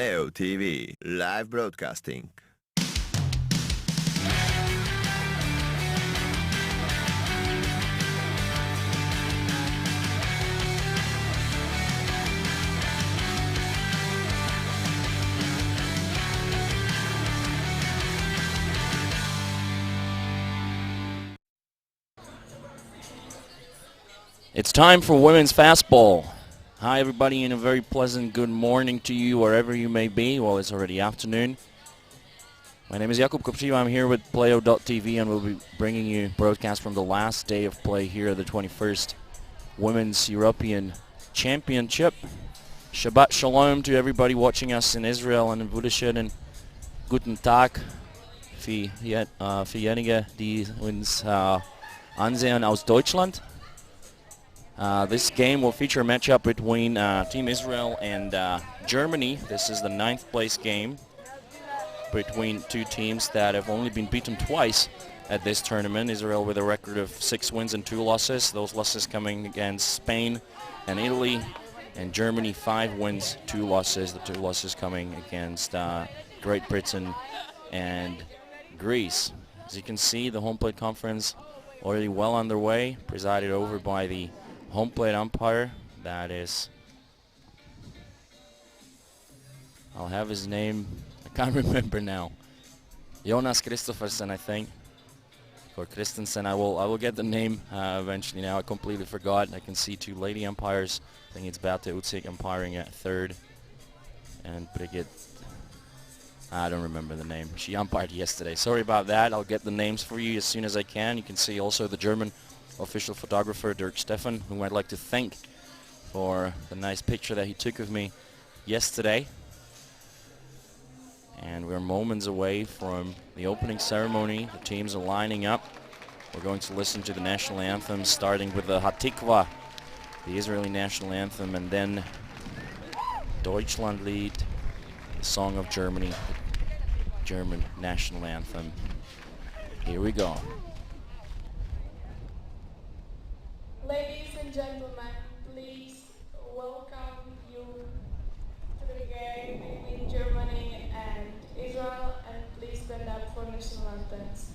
Playo.tv live broadcasting. It's time for women's fastball. Hi everybody, and a very pleasant good morning to you wherever you may be. Well, it's already afternoon. My name is Jakub Kopčiva. I'm here with Playo.tv, and we'll be bringing you broadcast from the last day of play here at the 21st Women's European Championship. Shabbat Shalom to everybody watching us in Israel and in Wunderschönen Guten Tag für jenige, die uns ansehen aus Deutschland. This game will feature a matchup between Team Israel and Germany. This is the 9th place game between two teams that have only been beaten twice at this tournament. Israel with a record of 6 wins and 2 losses. Those losses coming against Spain and Italy. And Germany 5 wins, 2 losses. The 2 losses coming against Great Britain and Greece. As you can see, the home plate conference already well underway, presided over by the home plate umpire. That is, I'll have his name, I can't remember now. Jonas Kristoffersen, I think, or Christensen. I will get the name eventually. Now I completely forgot. I can see 2 lady umpires. I think it's Beate Utzig umpiring at 3rd, and Brigitte, I don't remember the name. She umpired yesterday. Sorry about that. I'll get the names for you as soon as I can. You can see also the German official photographer Dirk Steffen, whom I'd like to thank for the nice picture that he took of me yesterday. And we're moments away from the opening ceremony. The teams are lining up. We're going to listen to the national anthem, starting with the Hatikva, the Israeli national anthem, and then Deutschlandlied, the song of Germany, the German national anthem. Here we go. Ladies and gentlemen, please welcome you to the game between Germany and Israel, and please stand up for national anthems.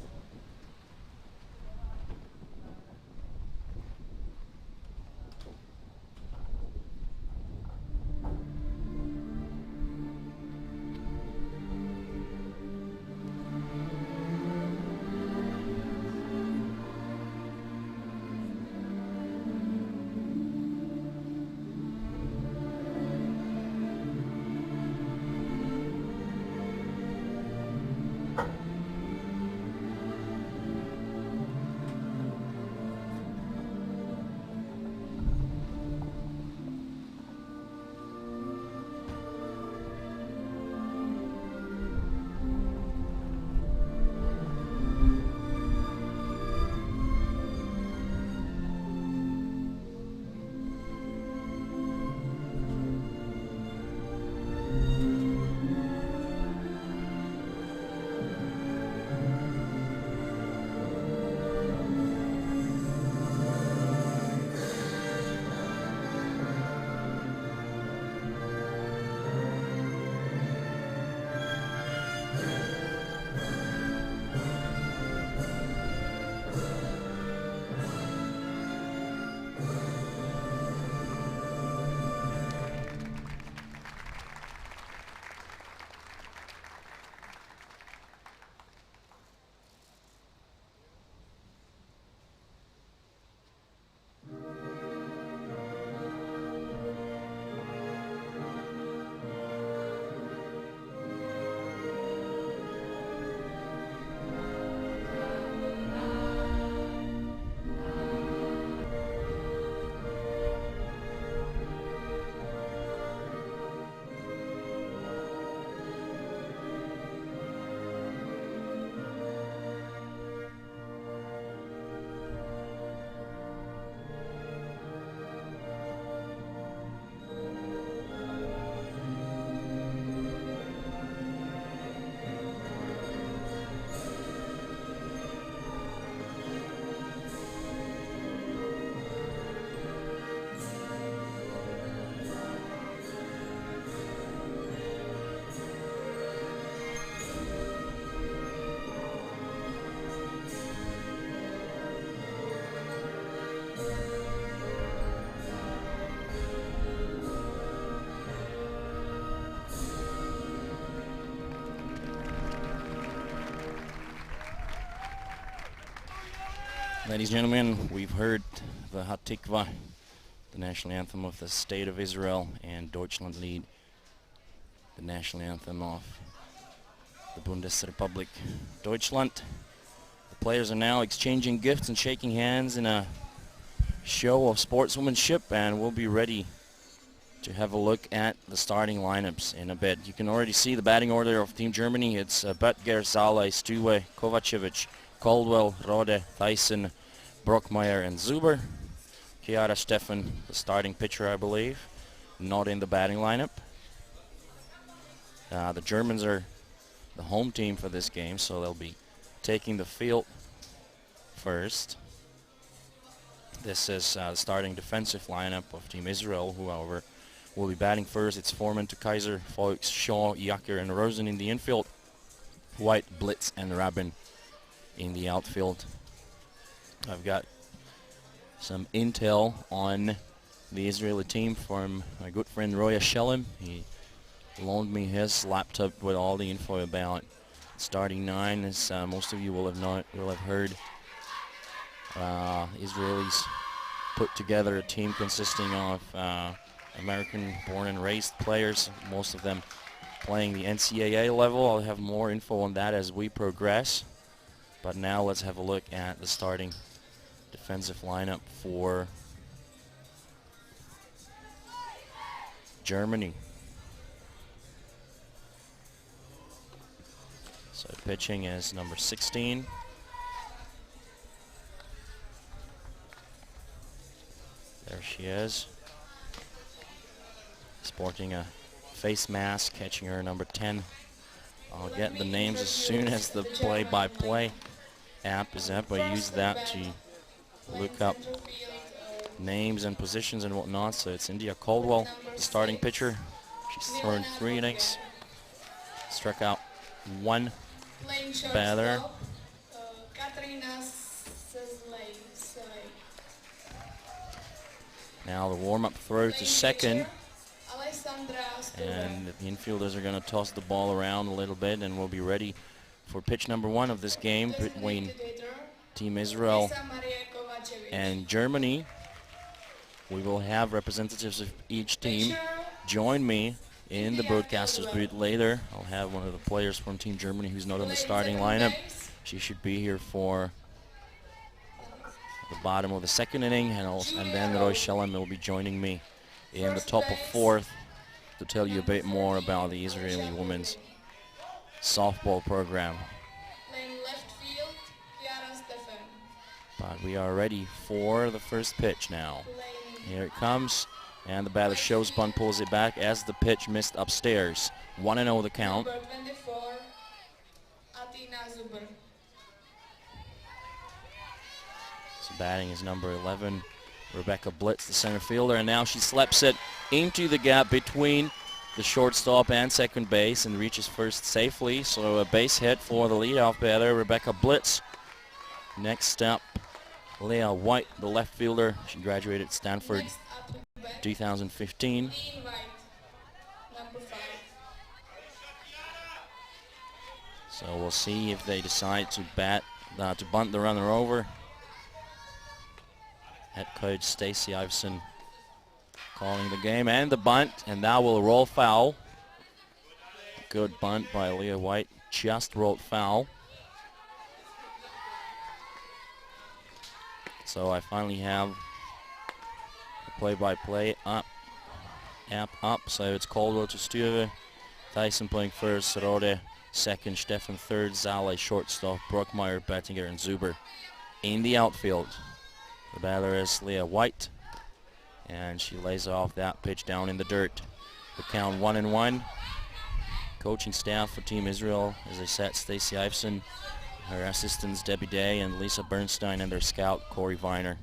Ladies and gentlemen, we've heard the Hatikva, the national anthem of the State of Israel, and Deutschlandlied, the national anthem of the Bundesrepublik Deutschland. The players are now exchanging gifts and shaking hands in a show of sportsmanship, and we'll be ready to have a look at the starting lineups in a bit. You can already see the batting order of Team Germany. It's Butger, Zalai, Stuwe, Kovacevic, Caldwell, Rode, Tyson, Brockmeyer, and Zuber. Chiara Steffen, the starting pitcher, I believe, not in the batting lineup. The Germans are the home team for this game, so they'll be taking the field first. This is the starting defensive lineup of Team Israel, who, however, will be batting first. It's Foreman to Kaiser, Foix, Shaw, Yacker, and Rosen in the infield. White, Blitz, and Rabin in the outfield. I've got some intel on the Israeli team from my good friend Roya Shelem. He loaned me his laptop with all the info about starting nine. As most of you will have heard, Israelis put together a team consisting of American-born and raised players, most of them playing the NCAA level. I'll have more info on that as we progress. But now let's have a look at the starting defensive lineup for Germany. So pitching is number 16. There she is, sporting a face mask, catching her number 10. I'll get the names as soon as the play-by-play app is up. I use that to look up names and positions and whatnot. So it's India Caldwell, the starting pitcher. She's thrown 3 innings, struck out 1 batter. Now the warm-up throw to second, and the infielders are going to toss the ball around a little bit, and we'll be ready for pitch number 1 of this game between Team Israel and Germany. We will have representatives of each team join me in the broadcaster's booth later. I'll have one of the players from Team Germany who's not in the starting lineup. She should be here for the bottom of the second inning, and then Roy Shelem will be joining me in the top of 4th to tell you a bit more about the Israeli women's softball program. But we are ready for the first pitch now. Here it comes, and the batter shows bunt, pulls it back as the pitch missed upstairs. 1-0 the count. So batting is number 11, Rebecca Blitz, the center fielder, and now she slaps it into the gap between the shortstop and second base and reaches first safely. So a base hit for the leadoff batter, Rebecca Blitz. Next up, Leah White, the left fielder. She graduated at Stanford 2015. So we'll see if they decide to bunt the runner over. Head coach Stacey Iveson calling the game, and the bunt, and that will roll foul. Good bunt by Leah White, just rolled foul. So I finally have the play-by-play app up. So it's Caldwell to Stuve, Tyson playing first, Rode second, Steffen third, Zale shortstop, Brockmeyer, Bettinger, and Zuber in the outfield. The batter is Leah White, and she lays off that pitch down in the dirt. The count 1-1. Coaching staff for Team Israel, as I said, Stacey Iveson, her assistants Debbie Day and Lisa Bernstein, and their scout Corey Viner,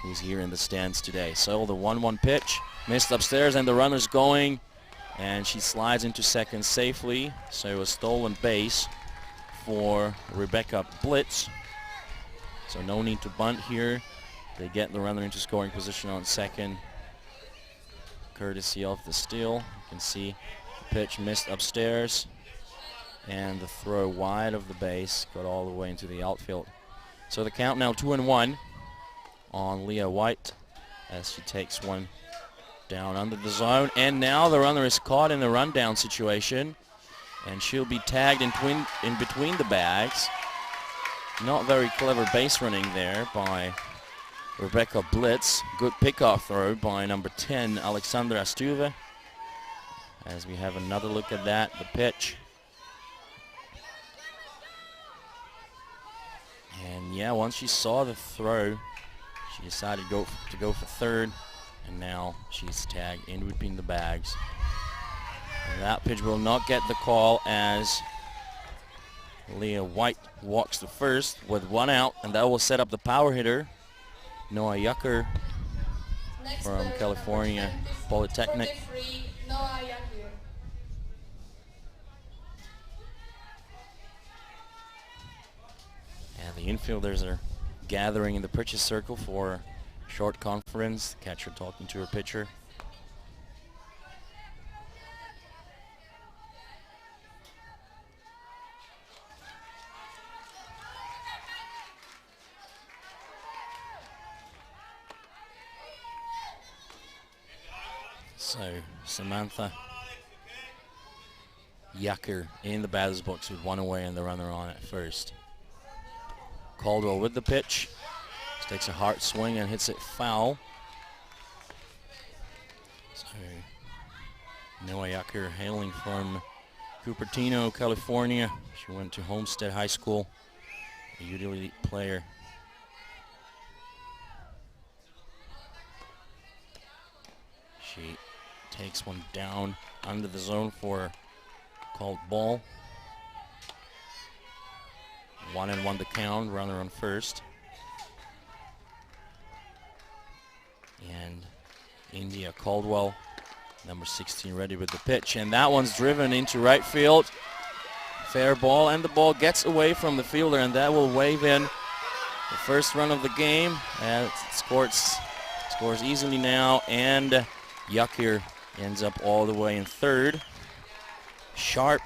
who's here in the stands today. So the 1-1 pitch missed upstairs, and the runner's going, and she slides into second safely. So a stolen base for Rebecca Blitz. So no need to bunt here. They get the runner into scoring position on second, courtesy of the steal. You can see the pitch missed upstairs, and the throw wide of the base got all the way into the outfield. So the count now 2-1 on Leah White as she takes one down under the zone. And now the runner is caught in the rundown situation, and she'll be tagged in between the bags. Not very clever base running there by Rebecca Blitz. Good pickoff throw by number 10, Alexandra Stuve. As we have another look at that, the pitch. And yeah, once she saw the throw, she decided to go for third, and now she's tagged in between the bags. And that pitch will not get the call as Leah White walks to first with one out, and that will set up the power hitter, Noah Yucker from California Polytechnic. And the infielders are gathering in the pitcher's circle for a short conference. The catcher talking to her pitcher. So Samantha Yucker in the batter's box with one away and the runner on at first. Caldwell with the pitch. She takes a hard swing and hits it foul. So Noah Yucker hailing from Cupertino, California. She went to Homestead High School, a utility player. She takes one down under the zone for called ball. 1-1 to count, runner on first. And India Caldwell, number 16, ready with the pitch. And that one's driven into right field. Fair ball, and the ball gets away from the fielder, and that will wave in the first run of the game. And it scores easily now, and Yucker ends up all the way in third. Sharp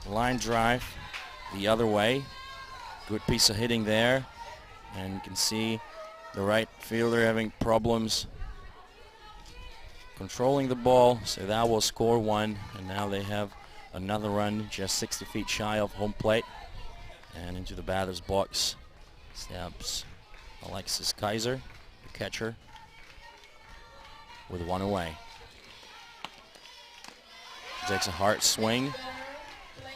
line drive the other way. Good piece of hitting there, and you can see the right fielder having problems controlling the ball, so that will score one, and now they have another run just 60 feet shy of home plate. And into the batter's box steps Alexis Kaiser, the catcher, with one away. Takes a hard swing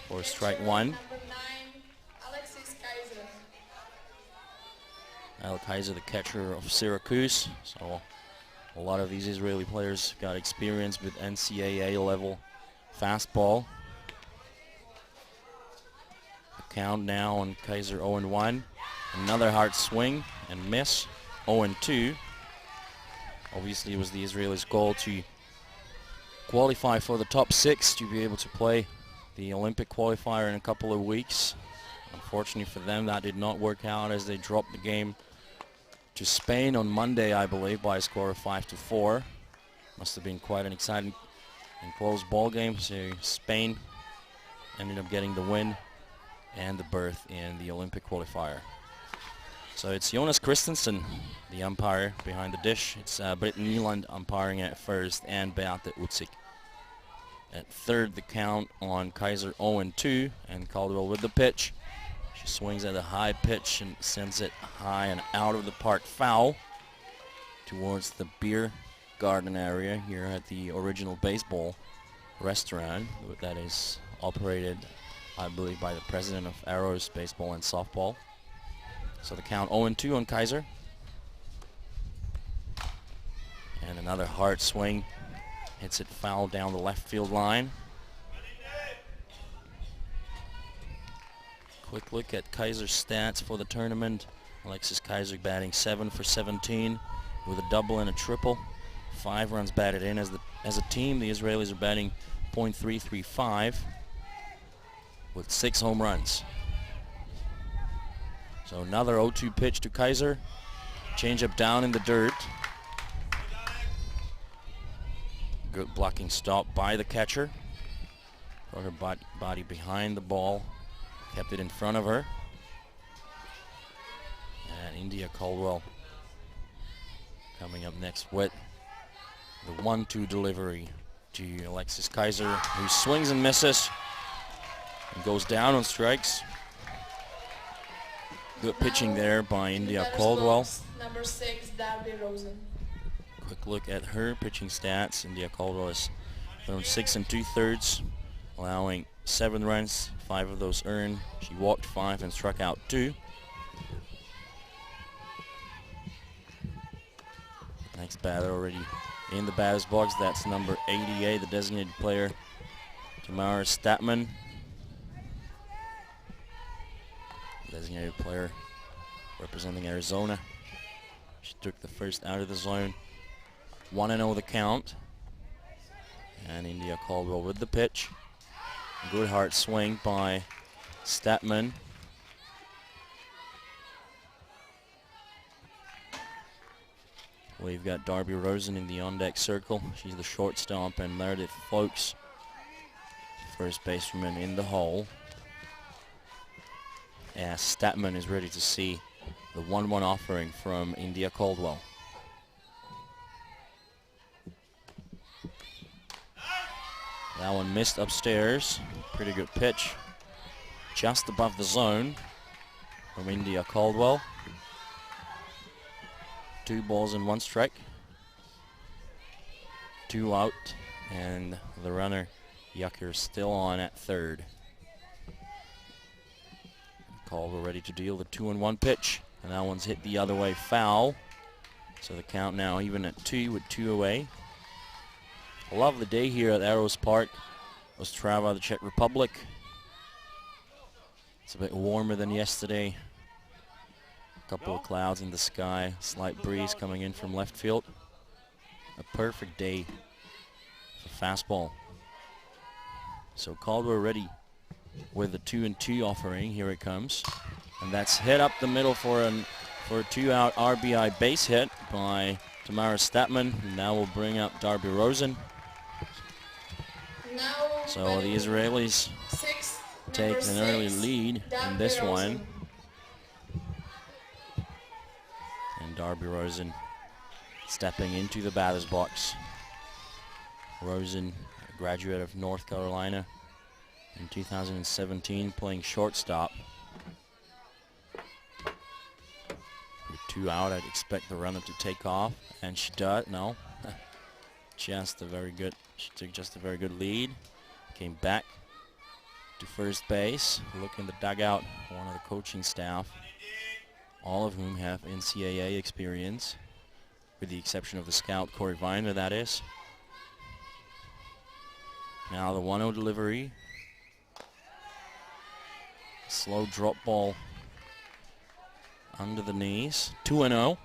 for strike one. Kaiser, the catcher of Syracuse. So a lot of these Israeli players got experience with NCAA level fastball. The count now on Kaiser 0-1. Another hard swing and miss, 0-2. Obviously it was the Israelis' goal to qualify for the top 6 to be able to play the Olympic qualifier in a couple of weeks. Unfortunately for them, that did not work out as they dropped the game to Spain on Monday, I believe, by a score of 5-4. Must have been quite an exciting and close ball game. So Spain ended up getting the win and the berth in the Olympic qualifier. So it's Jonas Christensen, the umpire behind the dish. It's Britt Nyland umpiring at first, and Beate Utzig at third. The count on Kaiser 0-2, and Caldwell with the pitch. She swings at a high pitch and sends it high and out of the park, foul, towards the beer garden area here at the Original Baseball restaurant that is operated, I believe, by the president of Arrows Baseball and Softball. So the count 0-2 on Kaiser. And another hard swing. Hits it foul down the left field line. Quick look at Kaiser's stats for the tournament. Alexis Kaiser batting 7 for 17 with a double and a triple. 5 runs batted in. As a team, the Israelis are batting .335 with 6 home runs. So another 0-2 pitch to Kaiser. Changeup down in the dirt. Good blocking stop by the catcher. Got her body behind the ball. Kept it in front of her. India Caldwell coming up next with the 1-2 delivery to Alexis Kaiser, who swings and misses and goes down on strikes. Good pitching there by India Caldwell. Number 6, Darby Rosen. Quick look at her pitching stats. India Caldwell has thrown 6 2/3, allowing 7 runs, 5 of those earned. She walked 5 and struck out 2. Next batter already in the batter's box. That's number 88, the designated player, Tamara Statman. Designated player representing Arizona. She took the first out of the zone. 1-0 the count. And India Caldwell with the pitch. Good hard swing by Statman. We've got Darby Rosen in the on-deck circle. She's the shortstop, and Meredith Folks, first baseman, in the hole. As Statman is ready to see the 1-1 offering from India Caldwell. That one missed upstairs. Pretty good pitch. Just above the zone from India Caldwell. 2 balls and 1 strike. 2 out, and the runner Yucker still on at third. Caldwell ready to deal the 2-1 pitch, and that one's hit the other way, foul. So the count now even at 2 with 2 away. A lovely day here at Arrows Park, Ostrava, the Czech Republic. It's a bit warmer than yesterday. A couple of clouds in the sky, slight breeze coming in from left field. A perfect day for fastball. So Caldwell ready with the 2-2 offering. Here it comes, and that's hit up the middle for a 2-out RBI base hit by Tamara Statman. Now we'll bring up Darby Rosen. So the Israelis take an early lead in this one. And Darby Rosen stepping into the batter's box. Rosen, a graduate of North Carolina in 2017, playing shortstop. With 2 out, I'd expect the runner to take off, and she does. No, she took just a very good lead. Came back to first base. Look in the dugout, one of the coaching staff, all of whom have NCAA experience, with the exception of the scout, Corey Viner, that is. Now the 1-0 delivery. Slow drop ball under the knees. 2-0.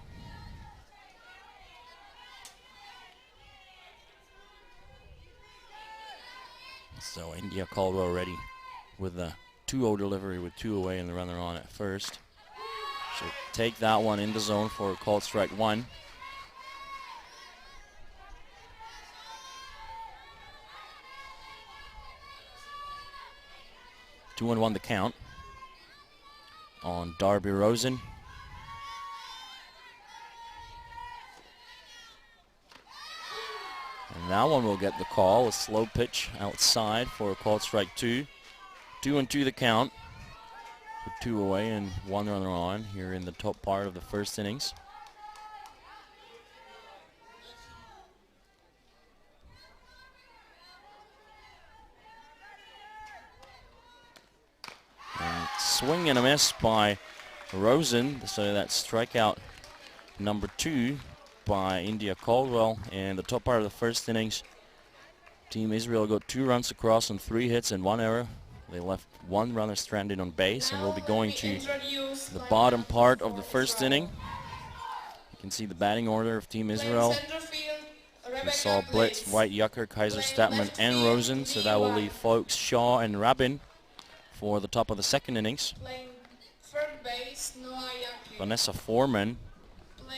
So India Caldwell ready with a 2-0 delivery with 2 away and the runner on at first. She'll take that one in the zone for a called strike 1. Two and 1 the count on Darby Rosen. And that one will get the call. A slow pitch outside for a called strike 2. 2-2 the count, with 2 away and 1 runner on here in the top part of the first innings. And swing and a miss by Rosen, so that's strikeout number 2 by India Caldwell. And the top part of the first innings, Team Israel got 2 runs across on 3 hits and 1 error. They left 1 runner stranded on base, and we'll be going to the bottom part of the first inning. You can see the batting order of Team Israel. We saw Blitz, White, Yucker, Kaiser, Statman, and Rosen, so that will leave Folks, Shaw, and Rabin for the top of the second innings. Vanessa Foreman,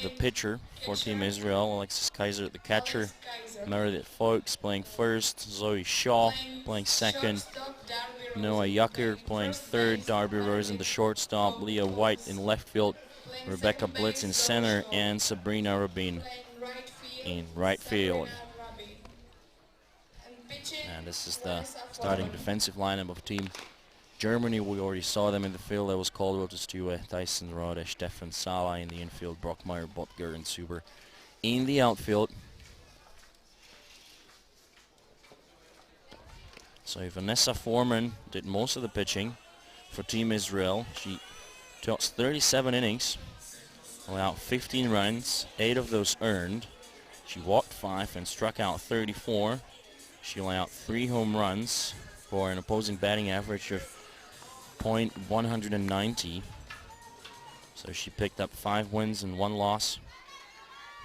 the pitcher for Team Israel. Alexis Kaiser, the catcher. Meredith Folks playing first. Zoe Shaw playing second. Noah Yucker playing third, Darby Rose in the shortstop, Leah White in left field, Rebecca Blitz in center, and Sabrina Rabin in right field. And this is the starting defensive lineup of Team Germany. We already saw them in the field. That was Caldwell to Stewart, Tyson Rode, Stefan Sala in the infield, Brockmeyer, Botger, and Suber in the outfield. So Vanessa Foreman did most of the pitching for Team Israel. She tossed 37 innings, allowed 15 runs, 8 of those earned. She walked 5 and struck out 34. She allowed 3 home runs for an opposing batting average of .190. So she picked up 5 wins and 1 loss.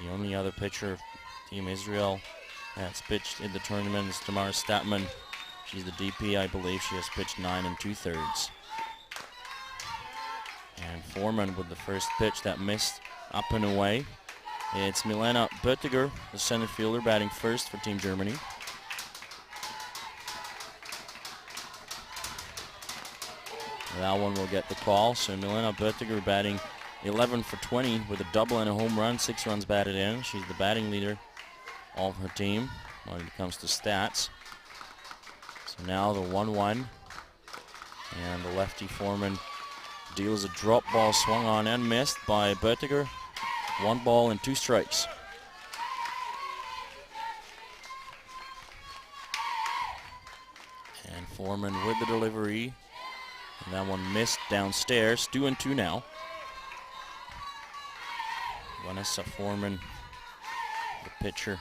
The only other pitcher of Team Israel that's pitched in the tournament is Tamara Statman. She's the DP, I believe. She has pitched 9 2/3. And Foreman with the first pitch that missed up and away. It's Milena Böttiger, the center fielder, batting first for Team Germany. That one will get the call. So Milena Böttiger batting 11 for 20 with a double and a home run, 6 runs batted in. She's the batting leader of her team when it comes to stats. So now the 1-1, and the lefty Foreman deals a drop ball swung on and missed by Böttiger. 1 ball and 2 strikes. And Foreman with the delivery, and that one missed downstairs. 2-2 now. Vanessa Foreman, the pitcher,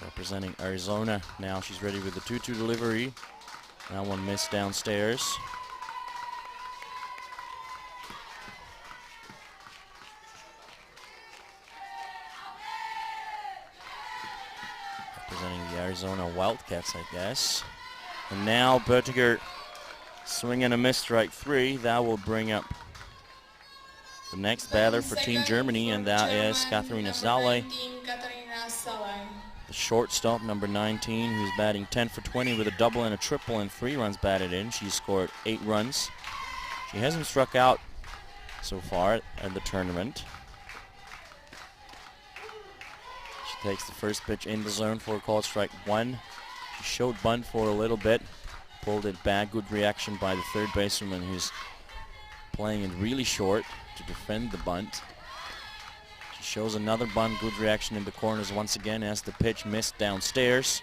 representing Arizona. Now she's ready with the 2-2 delivery. That one missed downstairs. Representing the Arizona Wildcats, I guess. And now Böttiger swinging a miss, strike 3. That will bring up the next batter for Team Germany, and that is Katharina Zale, the shortstop, number 19, who's batting 10 for 20 with a double and a triple and 3 runs batted in. She scored 8 runs. She hasn't struck out so far at the tournament. She takes the first pitch in the zone for a called strike 1. She showed bunt for a little bit, pulled it back. Good reaction by the third baseman, who's playing it really short to defend the bunt. She shows another bunt. Good reaction in the corners once again as the pitch missed downstairs.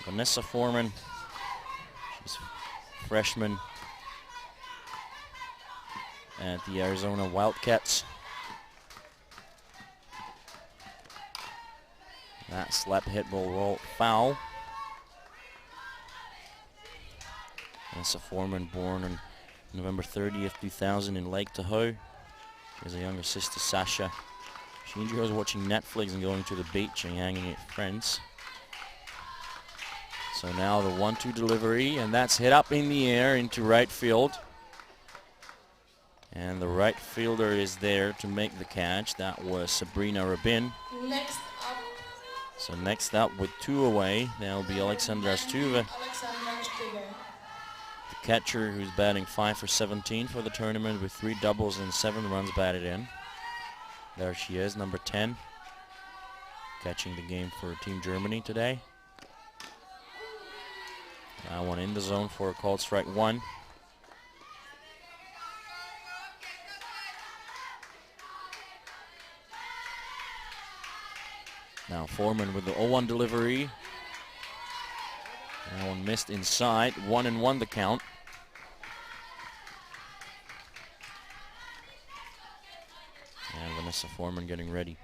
Vanessa Foreman, she's a freshman at the Arizona Wildcats. That slap hit will roll foul. Vanessa Foreman, born on November 30th, 2000 in Lake Tahoe. She has a younger sister, Sasha. She enjoys watching Netflix and going to the beach and hanging with friends. So now the 1-2 delivery, and that's hit up in the air into right field. And the right fielder is there to make the catch. That was Sabrina Rabin. Next up. So next up with 2 away, that'll be Alexandra Stuve, the catcher, who's batting 5 for 17 for the tournament with 3 doubles and 7 runs batted in. There she is, number 10, catching the game for Team Germany today. That one in the zone for a called strike 1. Now Foreman with the 0-1 delivery. That one missed inside. 1-1 the count. And Vanessa Foreman getting ready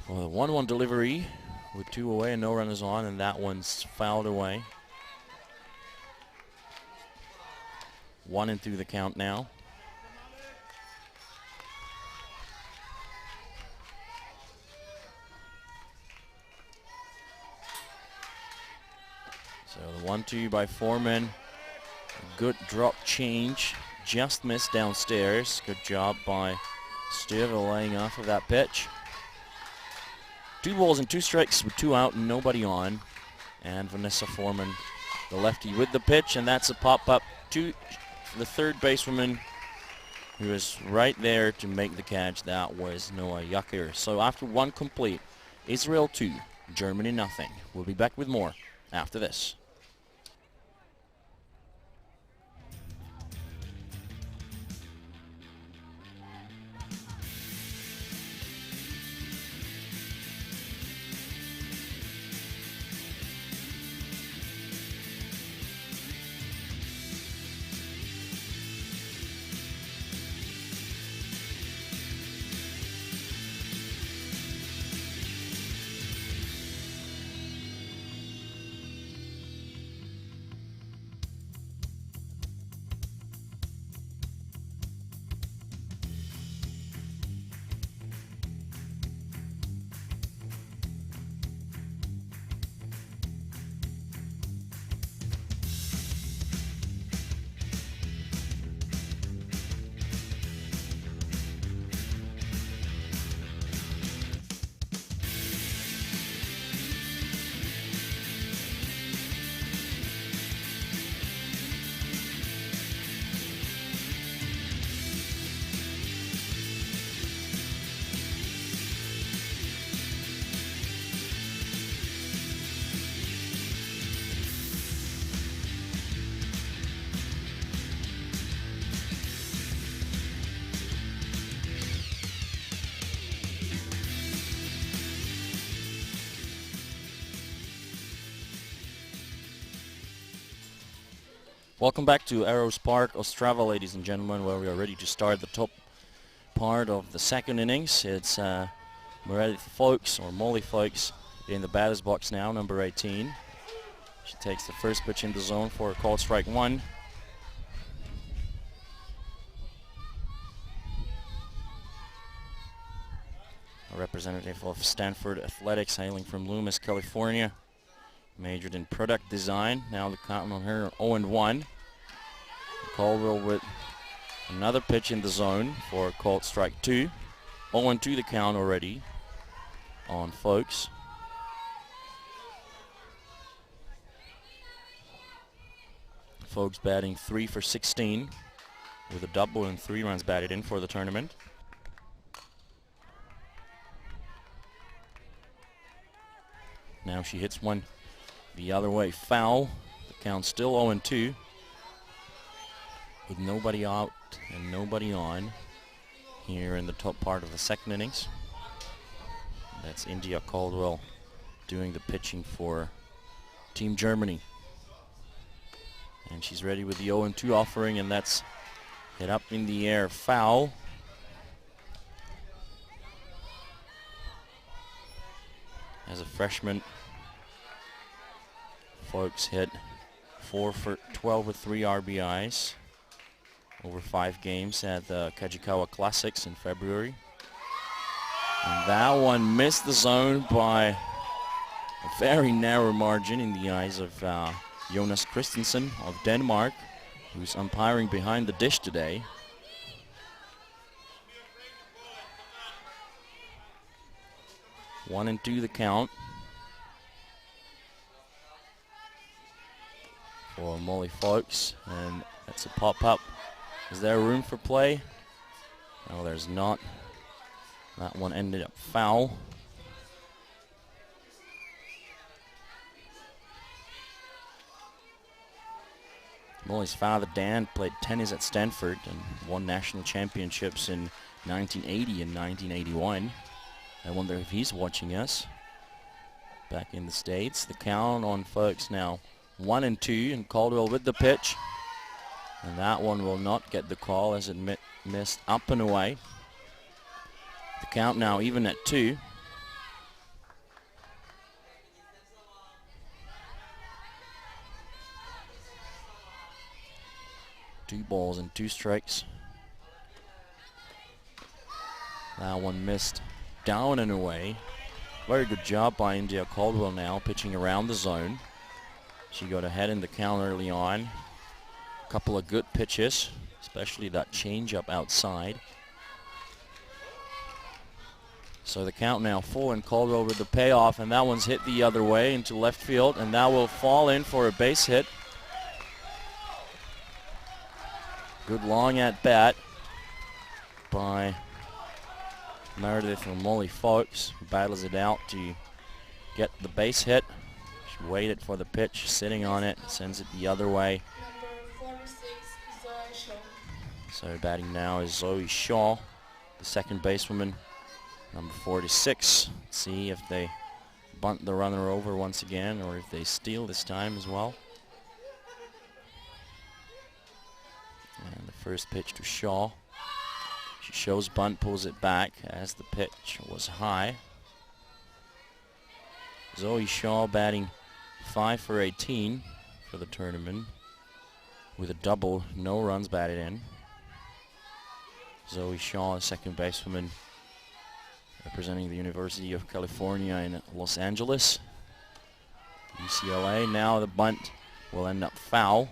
for the 1-1 delivery with 2 away and no runners on, and that one's fouled away. 1-2 the count now. So the 1-2 by Foreman. Good drop change. Just missed downstairs. Good job by Stuve laying off of that pitch. 2 balls and 2 strikes with 2 out and nobody on. And Vanessa Foreman, the lefty, with the pitch, and that's a pop-up to the third basewoman who was right there to make the catch. That was Noah Yucker. So after one complete, Israel 2, Germany nothing. We'll be back with more after this. Welcome back to Arrows Park, Ostrava, ladies and gentlemen, where we are ready to start the top part of the second innings. It's Meredith Folks, or Molly Folks, in the batter's box now, number 18. She takes the first pitch in the zone for a called strike one. A representative of Stanford Athletics, hailing from Loomis, California. Majored in product design. Now the count on her 0-1. Caldwell with another pitch in the zone for a called strike two. 0-2 the count already on Folks. Folks batting 3 for 16 with a double and 3 runs batted in for the tournament. Now she hits one the other way, foul. The count's still 0-2 with nobody out and nobody on here in the top part of the second innings. That's India Caldwell doing the pitching for Team Germany. And she's ready with the 0-2 offering, and that's hit up in the air, foul. As a freshman, Folks hit 4 for 12 with 3 RBIs over 5 games at the Kajikawa Classics in February. And that one missed the zone by a very narrow margin in the eyes of Jonas Christensen of Denmark, who's umpiring behind the dish today. One and two the count for Molly Folks, and that's a pop-up. Is there room for play? No, there's not. That one ended up foul. Molly's father, Dan, played tennis at Stanford and won national championships in 1980 and 1981. I wonder if he's watching us back in the States. The count on Folks now 1-2, and Caldwell with the pitch. And that one will not get the call as it missed up and away. The count now even at 2. Two balls and 2 strikes. That one missed down and away. Very good job by India Caldwell now, pitching around the zone. She got ahead in the count early on. A couple of good pitches, especially that changeup outside. So the count now full, and Caldwell with the payoff, and that one's hit the other way into left field, and that will fall in for a base hit. Good long at bat by Meredith and Molly Fox, who battles it out to get the base hit. She waited for the pitch, sitting on it, sends it the other way. Number 46, Zoe Shaw. So batting now is Zoe Shaw, the second basewoman, number 46. Let's see if they bunt the runner over once again, or if they steal this time as well. And the first pitch to Shaw. She shows bunt, pulls it back as the pitch was high. Zoe Shaw batting 5 for 18 for the tournament with a double, no runs batted in. Zoe Shaw, second basewoman, representing the University of California in Los Angeles, UCLA. Now the bunt will end up foul.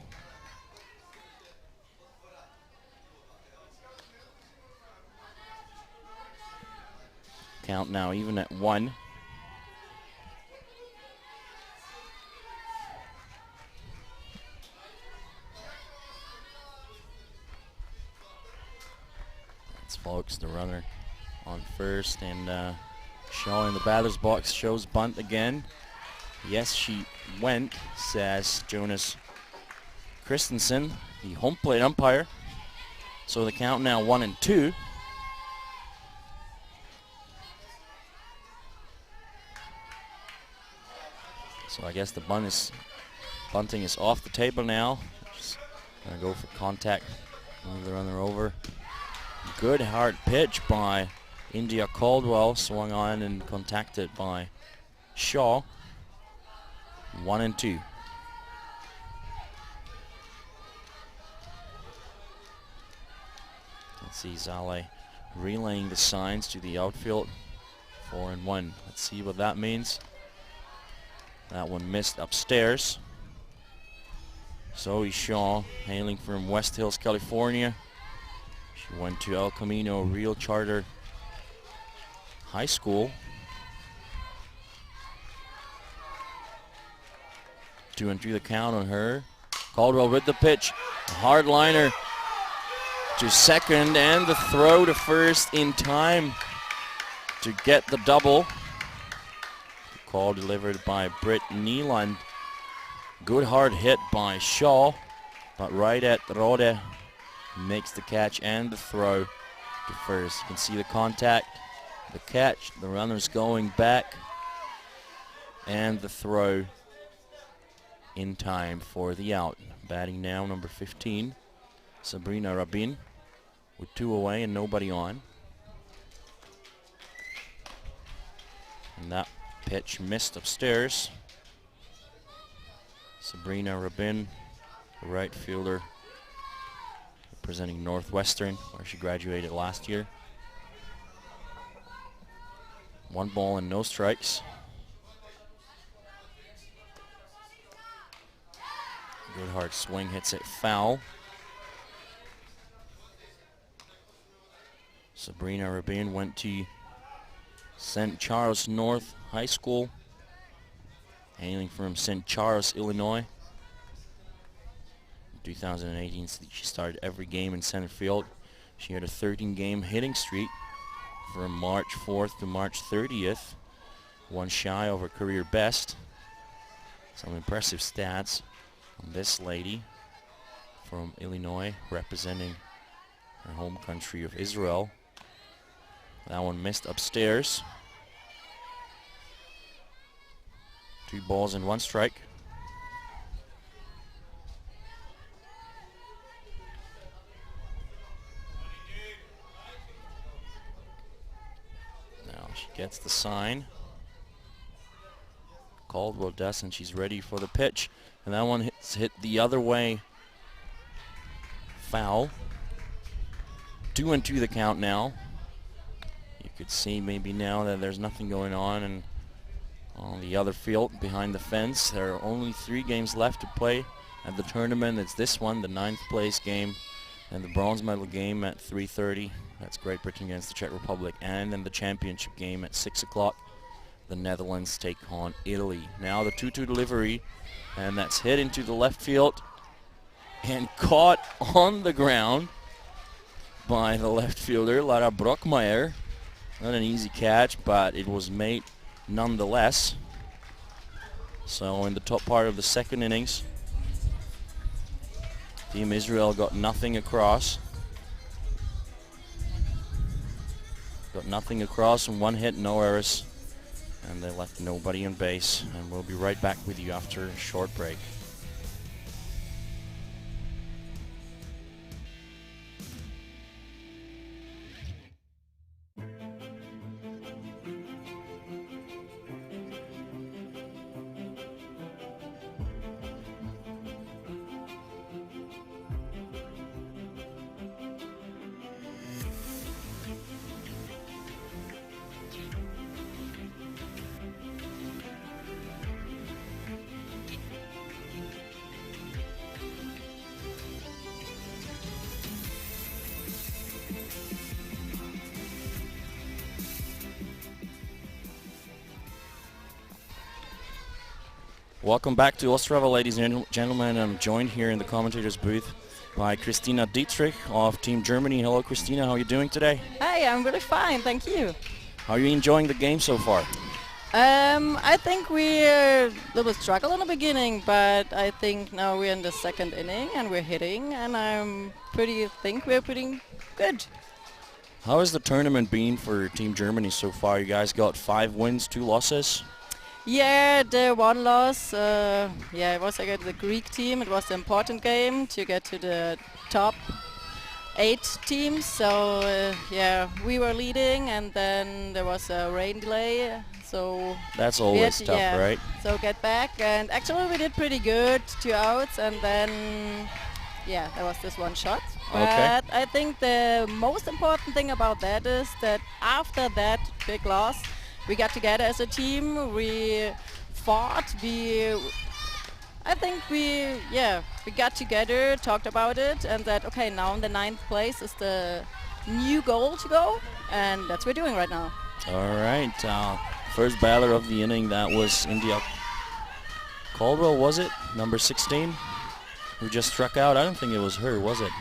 Count now even at 1. That's Folks, the runner, on first, and Shaw in the batter's box shows bunt again. Yes, she went, says Jonas Christensen, the home plate umpire. So the count now 1-2. So I guess the bunting is off the table now. Just gonna go for contact, move the runner over. Good hard pitch by India Caldwell, swung on and contacted by Shaw. 1-2. Let's see Zale relaying the signs to the outfield. 4-1. Let's see what that means. That one missed upstairs. Zoe Shaw, hailing from West Hills, California. She went to El Camino Real Charter High School. 2-3 the count on her. Caldwell with the pitch. A hard liner to second, and the throw to first in time to get the double. Call delivered by Britt Neeland. Good hard hit by Shaw, but right at Rode makes the catch and the throw to first. You can see the contact, the catch, the runner's going back, and the throw in time for the out. Batting now number 15, Sabrina Rabin, with 2 away and nobody on. And that pitch missed upstairs. Sabrina Rabin, the right fielder, representing Northwestern, where she graduated last year. 1 ball and no strikes. Good hard swing, hits it foul. Sabrina Rabin went to St. Charles North High School, hailing from St. Charles, Illinois. In 2018, she started every game in center field. She had a 13-game hitting streak from March 4th to March 30th, 1 shy of her career best. Some impressive stats on this lady from Illinois, representing her home country of Israel. That one missed upstairs. 2 balls and 1 strike. Now she gets the sign. Caldwell does, and she's ready for the pitch. And that one hit the other way. Foul. 2-2 the count now. You could see maybe now that there's nothing going on, and on the other field behind the fence, there are only 3 games left to play at the tournament. It's this one, the 9th place game, and the bronze medal game at 3:30 That's Great Britain against the Czech Republic. And then the championship game at 6 o'clock. The Netherlands take on Italy. Now the 2-2 delivery, and that's hit into the left field and caught on the ground by the left fielder, Lara Brockmeyer. Not an easy catch, but it was made nonetheless. So in the top part of the second innings, Team Israel got nothing across. Got nothing across and one hit, no errors. And they left nobody on base. And we'll be right back with you after a short break. Welcome back to Ostrava, ladies and gentlemen. I'm joined here in the commentator's booth by Christina Dietrich of Team Germany. Hello, Christina. How are you doing today? Hi, I'm really fine, thank you. How are you enjoying the game so far? I think we a little struggle in the beginning, but I think now we're in the second inning and we're hitting, and think we're pretty good. How has the tournament been for Team Germany so far? You guys got 5 wins, 2 losses. Yeah, the one loss, it was against the Greek team. It was an important game to get to the top 8 teams. So, we were leading, and then there was a rain delay. So that's always tough, right? So get back, and actually we did pretty good, 2 outs, and then, there was this one shot. Okay. But I think the most important thing about that is that after that big loss, we got together as a team, we fought, we got together, talked about it, and that, okay, now in the 9th place is the new goal to go, and that's what we're doing right now. All right, first batter of the inning, that was India Caldwell, was it? Number 16, who just struck out. I don't think it was her, was it?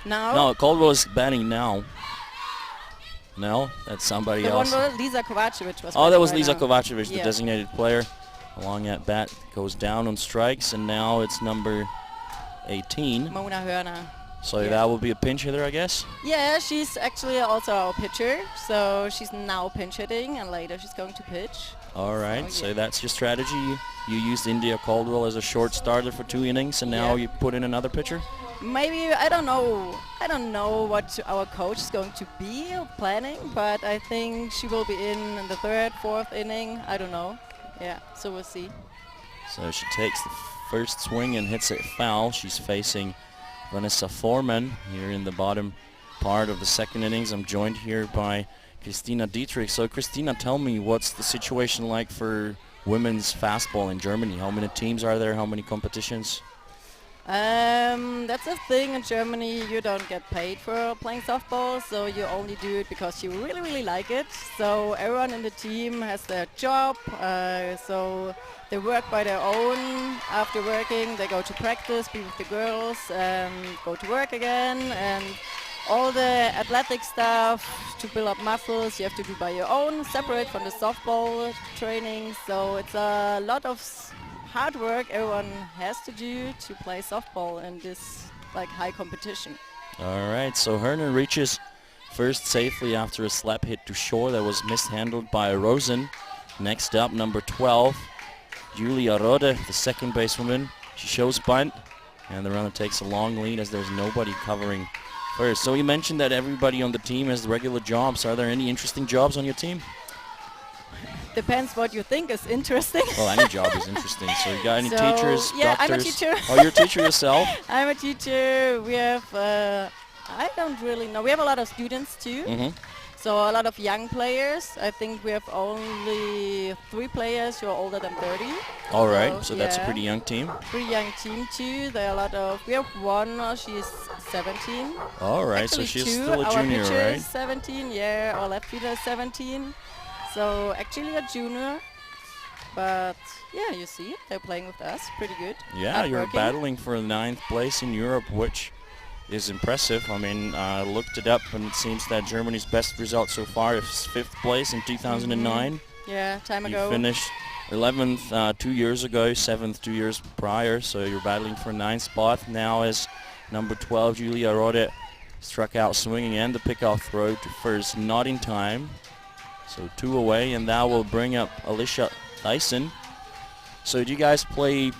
No, Caldwell is batting now. No, that's somebody else. The one was Lisa Kovacevic. Oh, that was Lisa Kovacevic, the designated player. A long at bat goes down on strikes, and now it's number 18. Mona Hörner. So that will be a pinch hitter, I guess? Yeah, she's actually also our pitcher. So she's now pinch hitting, and later she's going to pitch. All right, so that's your strategy. You used India Caldwell as a short starter for 2 innings, and now you put in another pitcher? Maybe, I don't know. I don't know what our coach is going to be planning, but I think she will be in the 3rd, 4th inning. I don't know. Yeah, so we'll see. So she takes the first swing and hits it foul. She's facing Vanessa Foreman here in the bottom part of the second innings. I'm joined here by Christina Dietrich. So Christina, tell me, what's the situation like for women's fastball in Germany? How many teams are there? How many competitions? That's the thing in Germany. You don't get paid for playing softball, so you only do it because you really, really like it. So everyone in the team has their job, so they work by their own. After working, they go to practice, be with the girls, go to work again, and all the athletic stuff to build up muscles you have to do by your own, separate from the softball training. So it's a lot of hard work everyone has to do to play softball in this high competition. All right, so Herner reaches first safely after a slap hit to shore that was mishandled by Rosen. Next up, number 12, Julia Rode, the second basewoman. She shows bunt, and the runner takes a long lead as there's nobody covering first. So you mentioned that everybody on the team has regular jobs. Are there any interesting jobs on your team? Depends what you think is interesting. Well, any job is interesting. So you got any teachers, yeah, doctors? I'm a teacher. Oh, you're a teacher yourself? I'm a teacher. We have, I don't really know. We have a lot of students too. Mm-hmm. So a lot of young players. I think we have only 3 players who are older than 30. All right, so that's a yeah, pretty young team. pretty young team too. There are a lot of. We have one. She's 17. All right, Actually, so she's 2. still a Our junior, pitcher right? is 17. Yeah, our left fielder is 17. So actually a junior. But yeah, you see, they're playing with us. Pretty good. Yeah, you're Hardworking. battling for 9th place in Europe, which is impressive. I mean, I looked it up, and it seems that Germany's best result so far is 5th place in 2009. Yeah, time You ago. finished 11th 2 years ago, 7th 2 years prior, so you're battling for 9th spot. Now as number 12, Julia Rode struck out swinging and the pickoff throw to first, not in time. So 2 away, and that will bring up Alicia Dyson. So do you guys play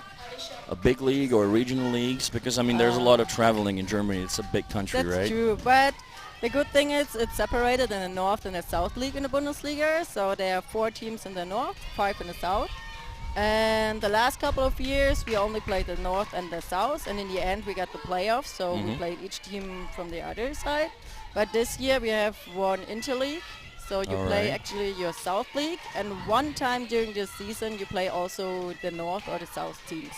a big league or regional leagues? Because, I mean, there's a lot of traveling in Germany. It's a big country, That's right? true, but the good thing is it's separated in the North and the South League in the Bundesliga. So there are 4 teams in the North, 5 in the South. And the last couple of years we only played the North and the South, and in the end we got the playoffs, so we played each team from the other side. But this year we have one interleague, so you play actually your South League, and one time during the season you play also the North or the South teams.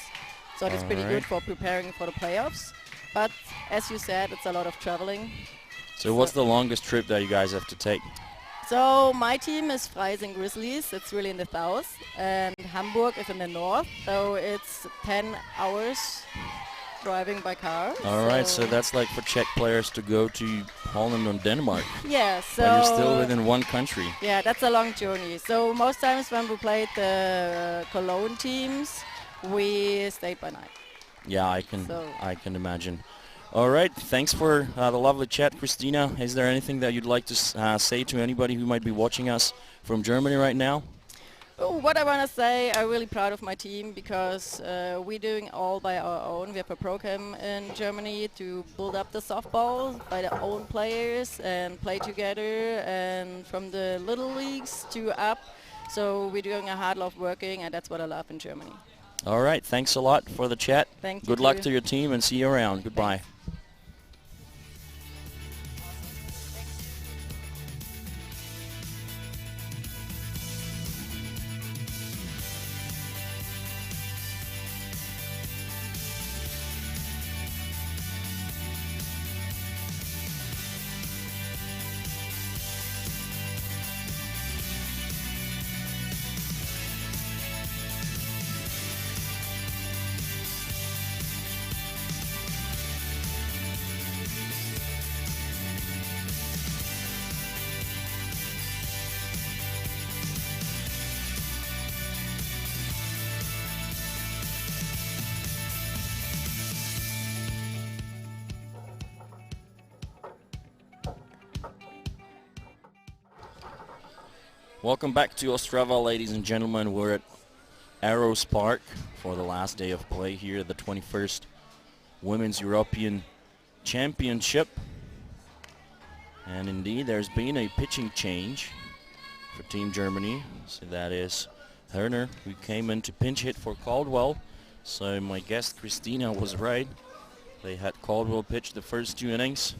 So that's pretty good for preparing for the playoffs. But as you said, it's a lot of traveling. So what's the longest trip that you guys have to take? So my team is Freising Grizzlies. It's really in the south, and Hamburg is in the north. So it's 10 hours driving by car. All right, so that's like for Czech players to go to Holland or Denmark. Yeah, so But you're still within one country. yeah, that's a long journey. So most times when we played the Cologne teams, we stayed by night. Yeah, I can imagine. All right, thanks for the lovely chat, Christina. Is there anything that you'd like to say to anybody who might be watching us from Germany right now? Oh, what I want to say, I'm really proud of my team because we're doing all by our own. We have a program in Germany to build up the softball by the own players and play together, and from the little leagues to up. So we're doing a hard lot of working, and that's what I love in Germany. All right, thanks a lot for the chat. Thank you. Good luck to your team and see you around. Goodbye. Welcome back to Ostrava, ladies and gentlemen. We're at Arrows Park for the last day of play here at the 21st Women's European Championship. And indeed, there's been a pitching change for Team Germany. So that is Herner, who came in to pinch hit for Caldwell. So my guest Christina was right. They had Caldwell pitch the first 2 innings,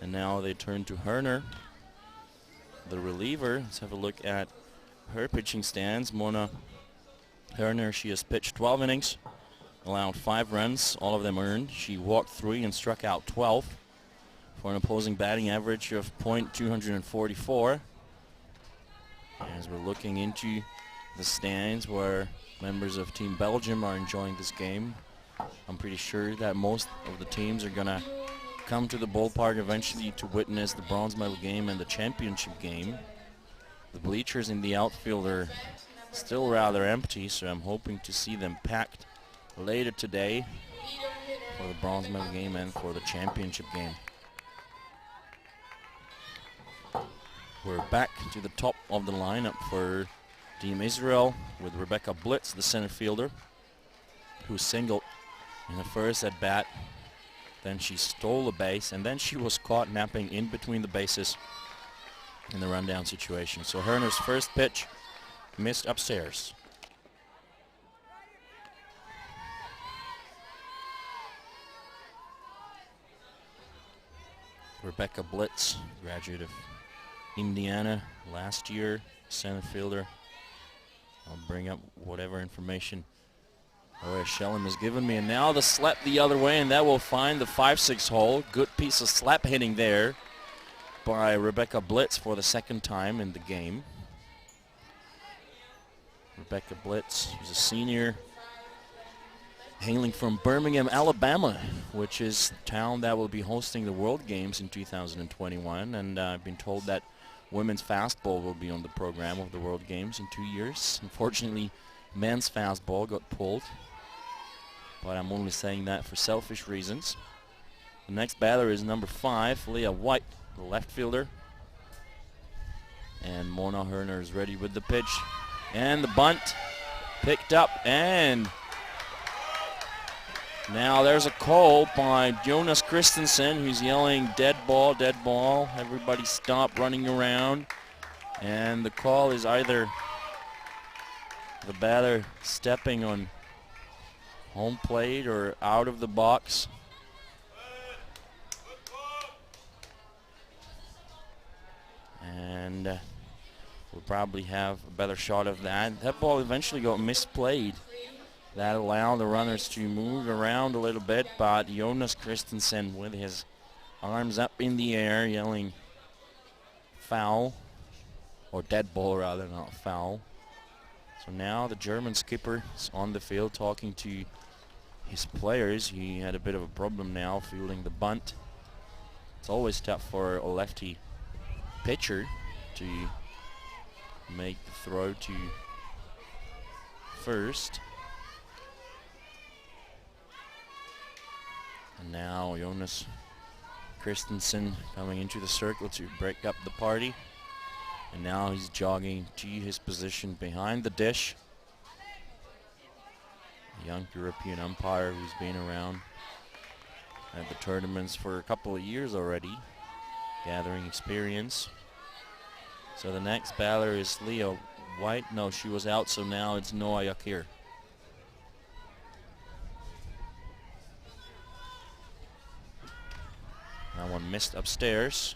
and now they turn to Herner, the reliever. Let's have a look at her pitching stance. Mona Herner, she has pitched 12 innings, allowed 5 runs, all of them earned. She walked 3 and struck out 12 for an opposing batting average of .244. As we're looking into the stands where members of Team Belgium are enjoying this game, I'm pretty sure that most of the teams are going to come to the ballpark eventually to witness the bronze medal game and the championship game. The bleachers in the outfield are still rather empty, so I'm hoping to see them packed later today for the bronze medal game and for the championship game. We're back to the top of the lineup for Team Israel with Rebecca Blitz, the center fielder, who singled in the first at bat. Then she stole a base, and then she was caught napping in between the bases in the rundown situation. So Herner's first pitch missed upstairs. Rebecca Blitz, graduate of Indiana last year, center fielder. I'll bring up whatever information Shellam has given me. And now the slap the other way, and that will find the 5-6 hole. Good piece of slap hitting there by Rebecca Blitz for the second time in the game. Rebecca Blitz is a senior hailing from Birmingham, Alabama, which is the town that will be hosting the World Games in 2021. And I've been told that women's fastball will be on the program of the World Games in 2 years. Unfortunately, men's fastball got pulled, but I'm only saying that for selfish reasons. The next batter is number 5, Leah White, the left fielder. And Mona Herner is ready with the pitch. And the bunt picked up, and now there's a call by Jonas Christensen, who's yelling, dead ball, dead ball. Everybody stop running around. And the call is either the batter stepping on home plate or out of the box. And we'll probably have a better shot of that. That ball eventually got misplayed. That allowed the runners to move around a little bit, but Jonas Christensen with his arms up in the air yelling foul, or dead ball rather, not foul. So now the German skipper is on the field talking to his players. He had a bit of a problem now fielding the bunt. It's always tough for a lefty pitcher to make the throw to first. And now Jonas Christensen coming into the circle to break up the party. And now he's jogging to his position behind the dish. A young European umpire who's been around at the tournaments for a couple of years already, gathering experience. So the next batter is Leah White. No, she was out, so now it's Noah Yakir. That one missed upstairs.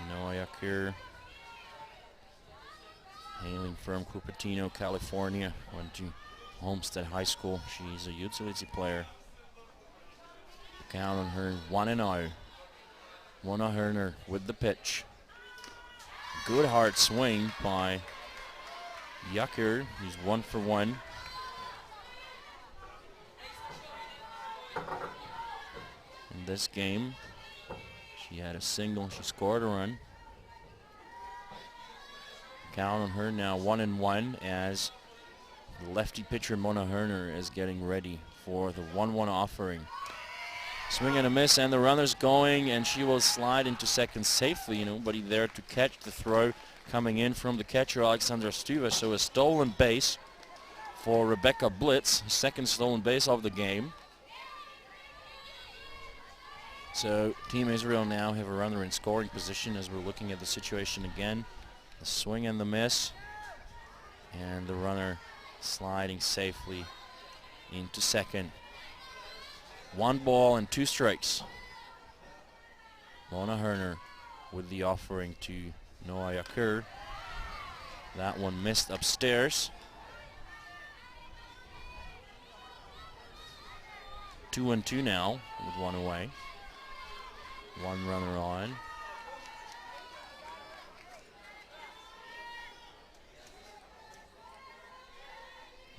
Noah Yakir, hailing from Cupertino, California, went to Homestead High School. She's a utility player. Count on her 1-0. Mona Herner with the pitch. Good hard swing by Yakir. He's 1 for 1. In this game, she had a single. She scored a run. Count on her now 1-1 as the lefty pitcher Mona Herner is getting ready for the 1-1 offering. Swing and a miss, and the runner's going, and she will slide into second safely. Nobody there to catch the throw coming in from the catcher, Alexandra Stuva. So a stolen base for Rebecca Blitz, second stolen base of the game. So Team Israel now have a runner in scoring position as we're looking at the situation again. The swing and the miss, and the runner sliding safely into second. 1 ball and 2 strikes. Mona Herner with the offering to Noah Yakir. That one missed upstairs. 2-2 now with 1 away. 1 runner on.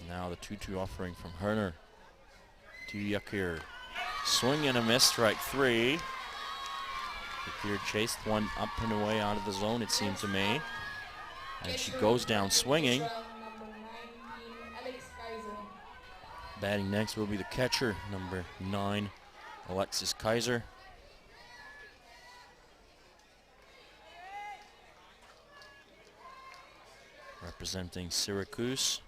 Now the 2-2 offering from Herner to Yakir. Swing and a miss, strike 3. Yakir chased one up and away out of the zone, it seemed to me. And she goes down swinging. Batting next will be the catcher, number 9, Alexis Kaiser. Representing Syracuse.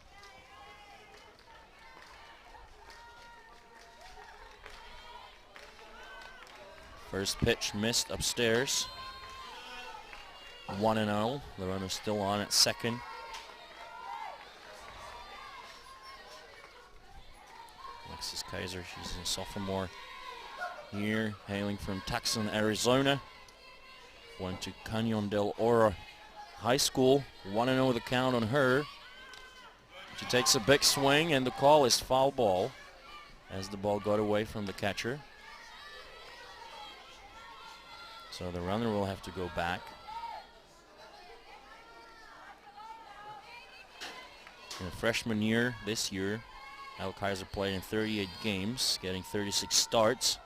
First pitch missed upstairs. 1-0. The runner's still on at second. Alexis Kaiser, she's a sophomore here, hailing from Tucson, Arizona. Went to Canyon del Oro High School. 1-0 the count on her. She takes a big swing, and the call is foul ball as the ball got away from the catcher. So the runner will have to go back. In a freshman year, this year, Elle Kaiser played in 38 games, getting 36 starts.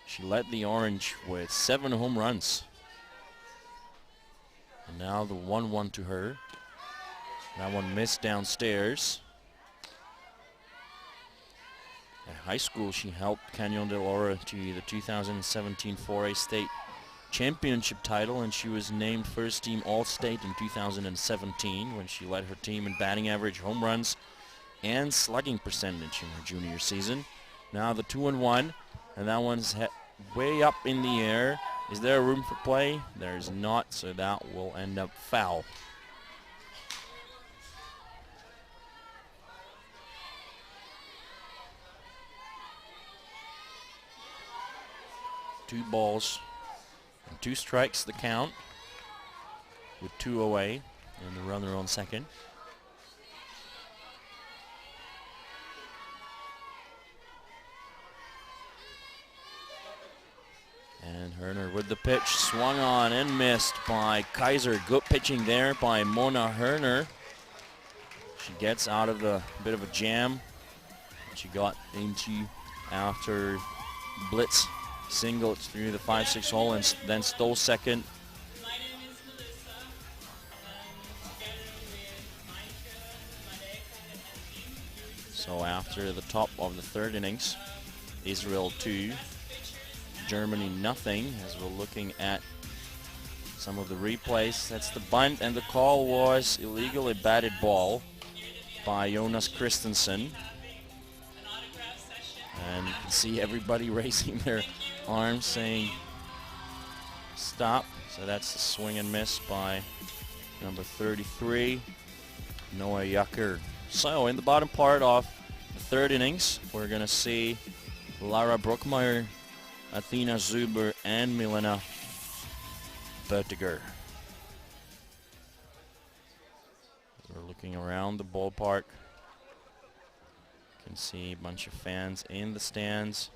She led the Orange with 7 home runs. And now the 1-1 to her. That one missed downstairs. At high school, she helped Canyon del Oro to the 2017 4A State Championship title, and she was named first team All-State in 2017 when she led her team in batting average, home runs, and slugging percentage in her junior season. Now the 2-1, and that one's way up in the air. Is there room for play? There is not, so that will end up foul. Two balls and 2 strikes the count, with 2 away and the runner on second. And Herner with the pitch, swung on and missed by Kaiser. Good pitching there by Mona Herner. She gets out of the bit of a jam she got into after blitz singled through the 5-6 hole and then stole second. My name is Melissa. Together with Micah, Madeka, and So after the top of the 3rd innings, Israel 2, Germany nothing, as we're looking at some of the replays. That's the bunt, and the call was illegal, a batted ball by Jonas Christensen. And you can see everybody raising their arms saying stop. So that's the swing and miss by number 33, Noah Yucker. So in the bottom part of the 3rd innings, we're going to see Lara Brockmeyer, Athena Zuber, and Milena Böttiger. We're looking around the ballpark. You can see a bunch of fans in the stands,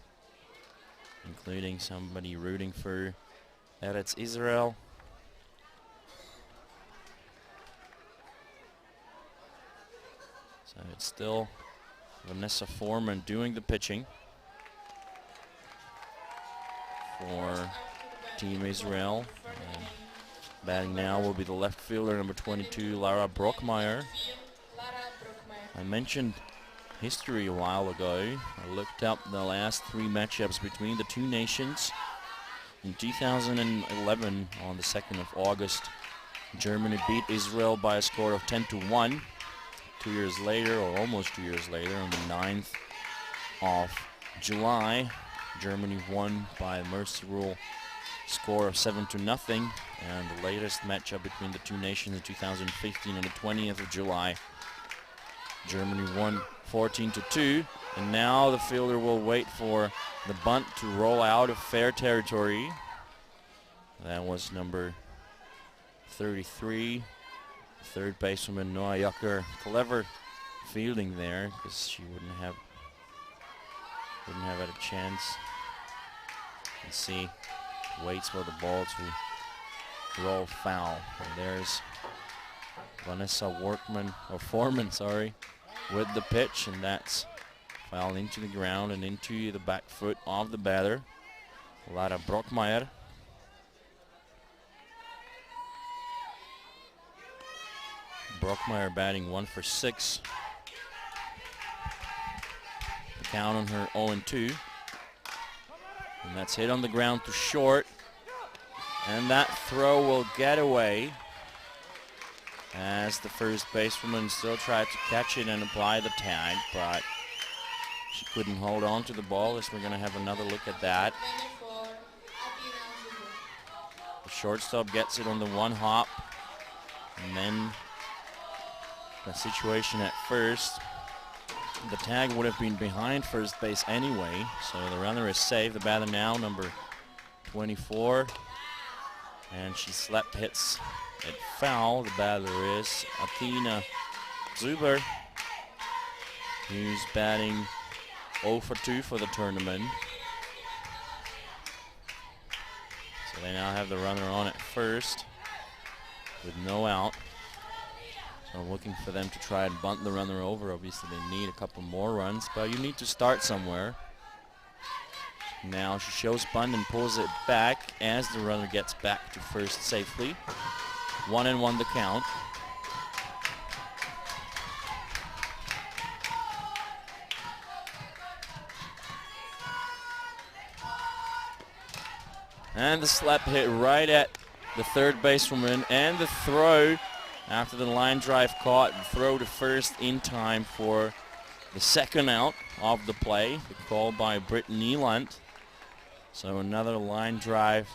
including somebody rooting for Eretz Israel. So it's still Vanessa Foreman doing the pitching for Team Israel. And batting now will be the left fielder, number 22, Lara Brockmeyer. I mentioned history a while ago. I looked up the last 3 matchups between the two nations. In 2011, on the 2nd of August, Germany beat Israel by a score of 10-1. 2 years later, or almost 2 years later, on the 9th of July, Germany won by a mercy rule score of 7-0. And the latest matchup between the two nations in 2015 on the 20th of July, Germany won 14-2. And now the fielder will wait for the bunt to roll out of fair territory. That was number 33, 3rd baseman Noah Yucker. Clever fielding there, because she wouldn't have had a chance. And see, waits for the ball to roll foul. And there's Vanessa Foreman, with the pitch, and that's foul into the ground and into the back foot of the batter, Lara Brockmeyer. Brockmeyer batting 1 for 6. The count on her 0-2. And that's hit on the ground to short. And that throw will get away as the first basewoman still tried to catch it and apply the tag, but she couldn't hold on to the ball, as we're going to have another look at that. The shortstop gets it on the 1 hop, and then the situation at first The tag would have been behind first base anyway, so the runner is safe. The batter now, number 24, and she slap hits it foul. The batter is Athena Zuber, who's batting 0 for 2 for the tournament. So they now have the runner on at first with no out. So looking for them to try and bunt the runner over. Obviously they need a couple more runs, but you need to start somewhere. Now she shows bunt and pulls it back as the runner gets back to first safely. 1-1 the count. And the slap hit right at the third basewoman, and the throw after the line drive caught, and throw to first in time for the second out of the play. The call by Britt Nieland. So another line drive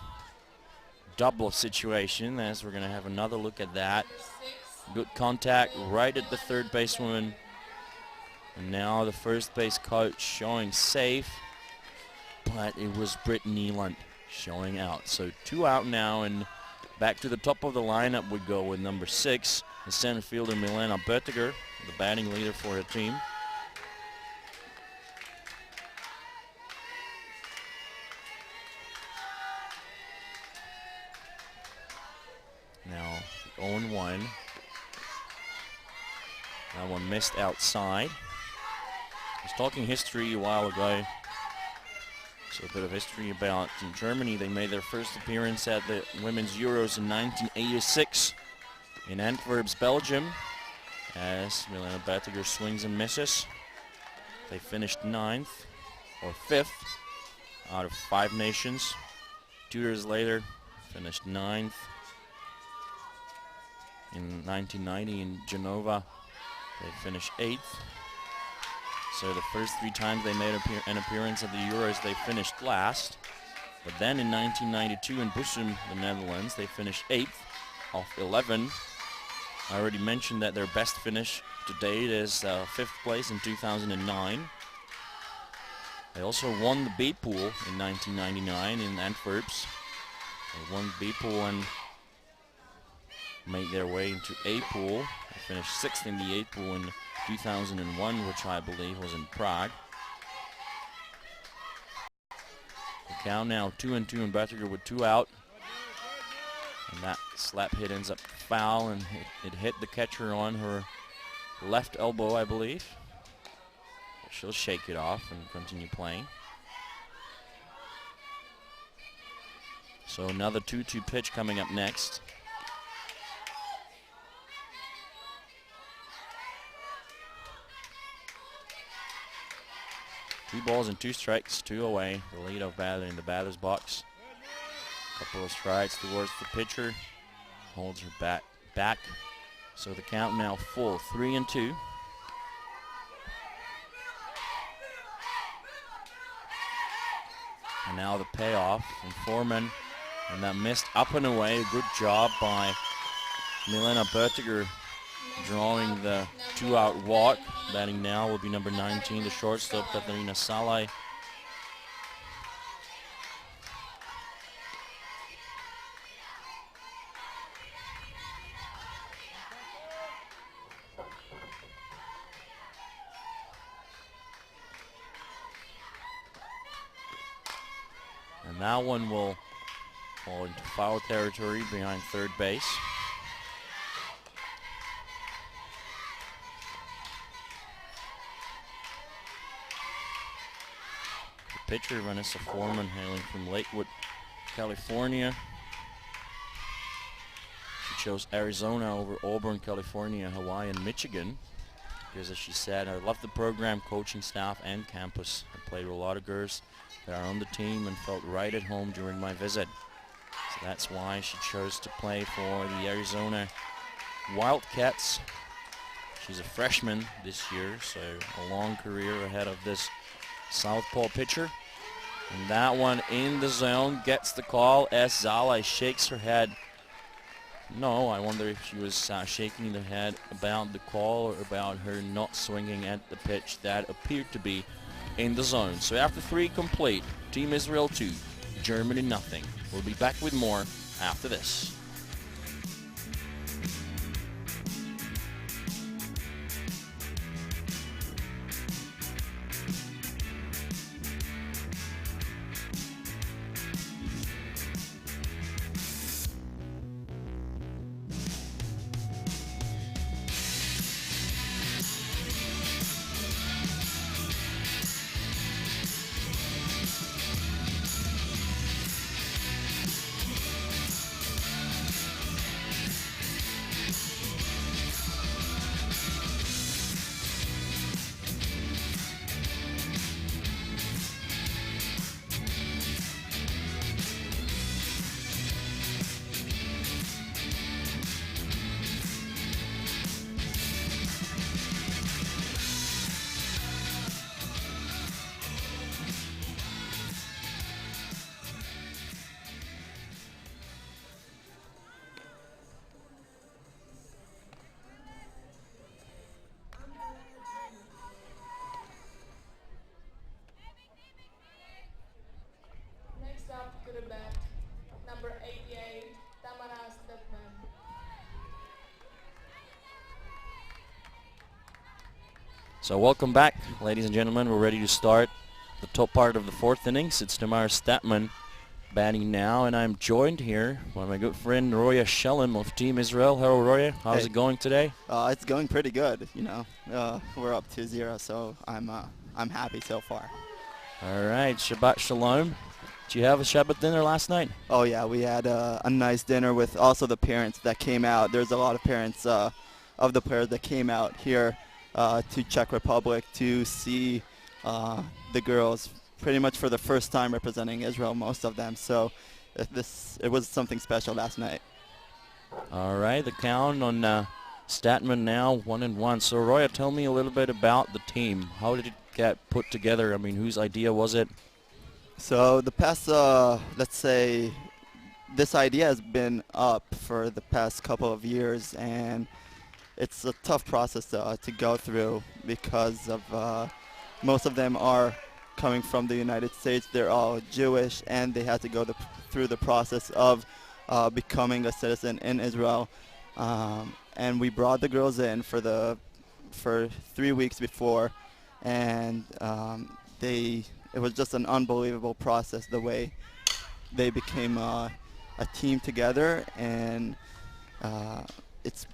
double situation, as we're going to have another look at that. Good contact right at the third basewoman. And now the first base coach showing safe, but it was Britt Nieland showing out. So 2 out now, and back to the top of the lineup we go with number 6, the center fielder Milena Böttiger, the batting leader for her team. Now 0-1. That one missed outside. I was talking history a while ago. So a bit of history about in Germany. They made their first appearance at the Women's Euros in 1986 in Antwerp, Belgium, as Milena Böttiger swings and misses. They finished 9th or 5th out of 5 nations. 2 years later, finished 9th. In 1990 in Genova, they finished 8th. So the first 3 times they made an appearance at the Euros, they finished last. But then in 1992 in Bussum, the Netherlands, they finished 8th of 11. I already mentioned that their best finish to date is 5th place in 2009. They also won the B pool in 1999 in Antwerp. They won the B pool and made their way into A pool. They finished 6th in the A pool in 2001, which I believe was in Prague. The count now 2-2, and Böttiger with 2 out. And that slap hit ends up foul, and it hit the catcher on her left elbow, I believe. But she'll shake it off and continue playing. So another 2-2 pitch coming up next. 2 balls and 2 strikes, 2 away. The leadoff batter in the batter's box. Couple of strides towards the pitcher. Holds her bat back. So the count now full, 3-2. And now the payoff from Foreman. And that missed up and away. A good job by Milena Böttiger, drawing the 2-out walk. Batting now will be number 19, the shortstop, Katarina Salai. And that one will fall into foul territory behind third base. Pitcher Vanessa Foreman, hailing from Lakewood, California. She chose Arizona over Auburn, California, Hawaii, and Michigan because, as she said, I love the program, coaching staff, and campus. I played with a lot of girls that are on the team and felt right at home during my visit. So that's why she chose to play for the Arizona Wildcats. She's a freshman this year, so a long career ahead of this southpaw pitcher. And that one in the zone gets the call as Zala shakes her head No, I wonder if she was shaking her head about the call or about her not swinging at the pitch that appeared to be in the zone. So after 3 complete, Team Israel 2, Germany nothing. We'll be back with more after this. Next up to the bat, number 88, Tamara Stedman. So welcome back, ladies and gentlemen. We're ready to start the top part of the 4th innings. It's Tamara Statman batting now, and I'm joined here by my good friend Roya Shelem of Team Israel. Hello, Roya. How's Hey. it going today? It's going pretty good, you know. We're up 2-0, so I'm happy so far. All right, Shabbat Shalom. Did you have a Shabbat dinner last night? Oh yeah, we had a nice dinner with also the parents that came out. There's a lot of parents of the players that came out here to Czech Republic to see the girls pretty much for the first time representing Israel, most of them. So it was something special last night. All right, the count on Statman now 1-1. So Roya, tell me a little bit about the team. How did it get put together? I mean, whose idea was it? So the past, let's say, this idea has been up for the past couple of years, and it's a tough process to go through because of most of them are coming from the United States. They're all Jewish, and they had to go through the process of becoming a citizen in Israel. And we brought the girls in for 3 weeks before, and it was just an unbelievable process the way they became a team together, and it's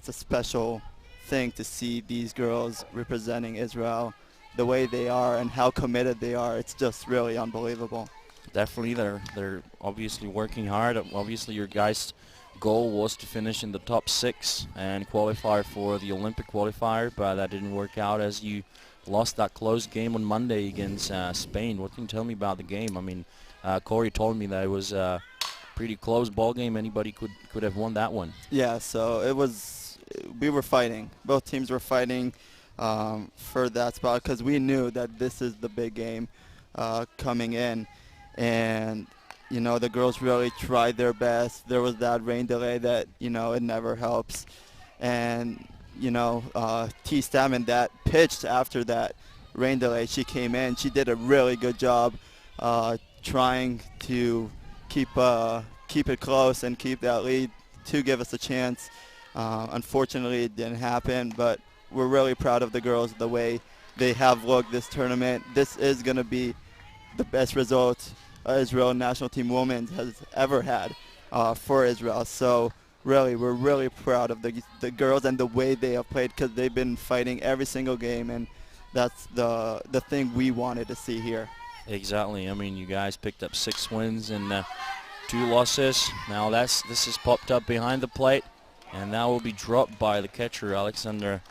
a special thing to see these girls representing Israel the way they are and how committed they are. It's just really unbelievable. Definitely, they're obviously working hard. Obviously, your guys' goal was to finish in the top 6 and qualify for the Olympic qualifier, but that didn't work out as you lost that close game on Monday against Spain. What can you tell me about the game? I mean, Corey told me that it was a pretty close ball game. Anybody could have won that one. Yeah, so we were fighting. Both teams were fighting for that spot because we knew that this is the big game coming in. And, you know, the girls really tried their best. There was that rain delay that, you know, it never helps. And, you know, T. Stammen that pitched after that rain delay, she came in. She did a really good job trying to keep it close and keep that lead to give us a chance. Unfortunately, it didn't happen, but we're really proud of the girls, the way they have looked this tournament. This is going to be the best result Israel national team women has ever had for Israel. So really, we're really proud of the girls and the way they have played, because they've been fighting every single game, and that's the thing we wanted to see here. Exactly. I mean, you guys picked up 6 wins and 2 losses. Now this is popped up behind the plate, and that will be dropped by the catcher, Alexander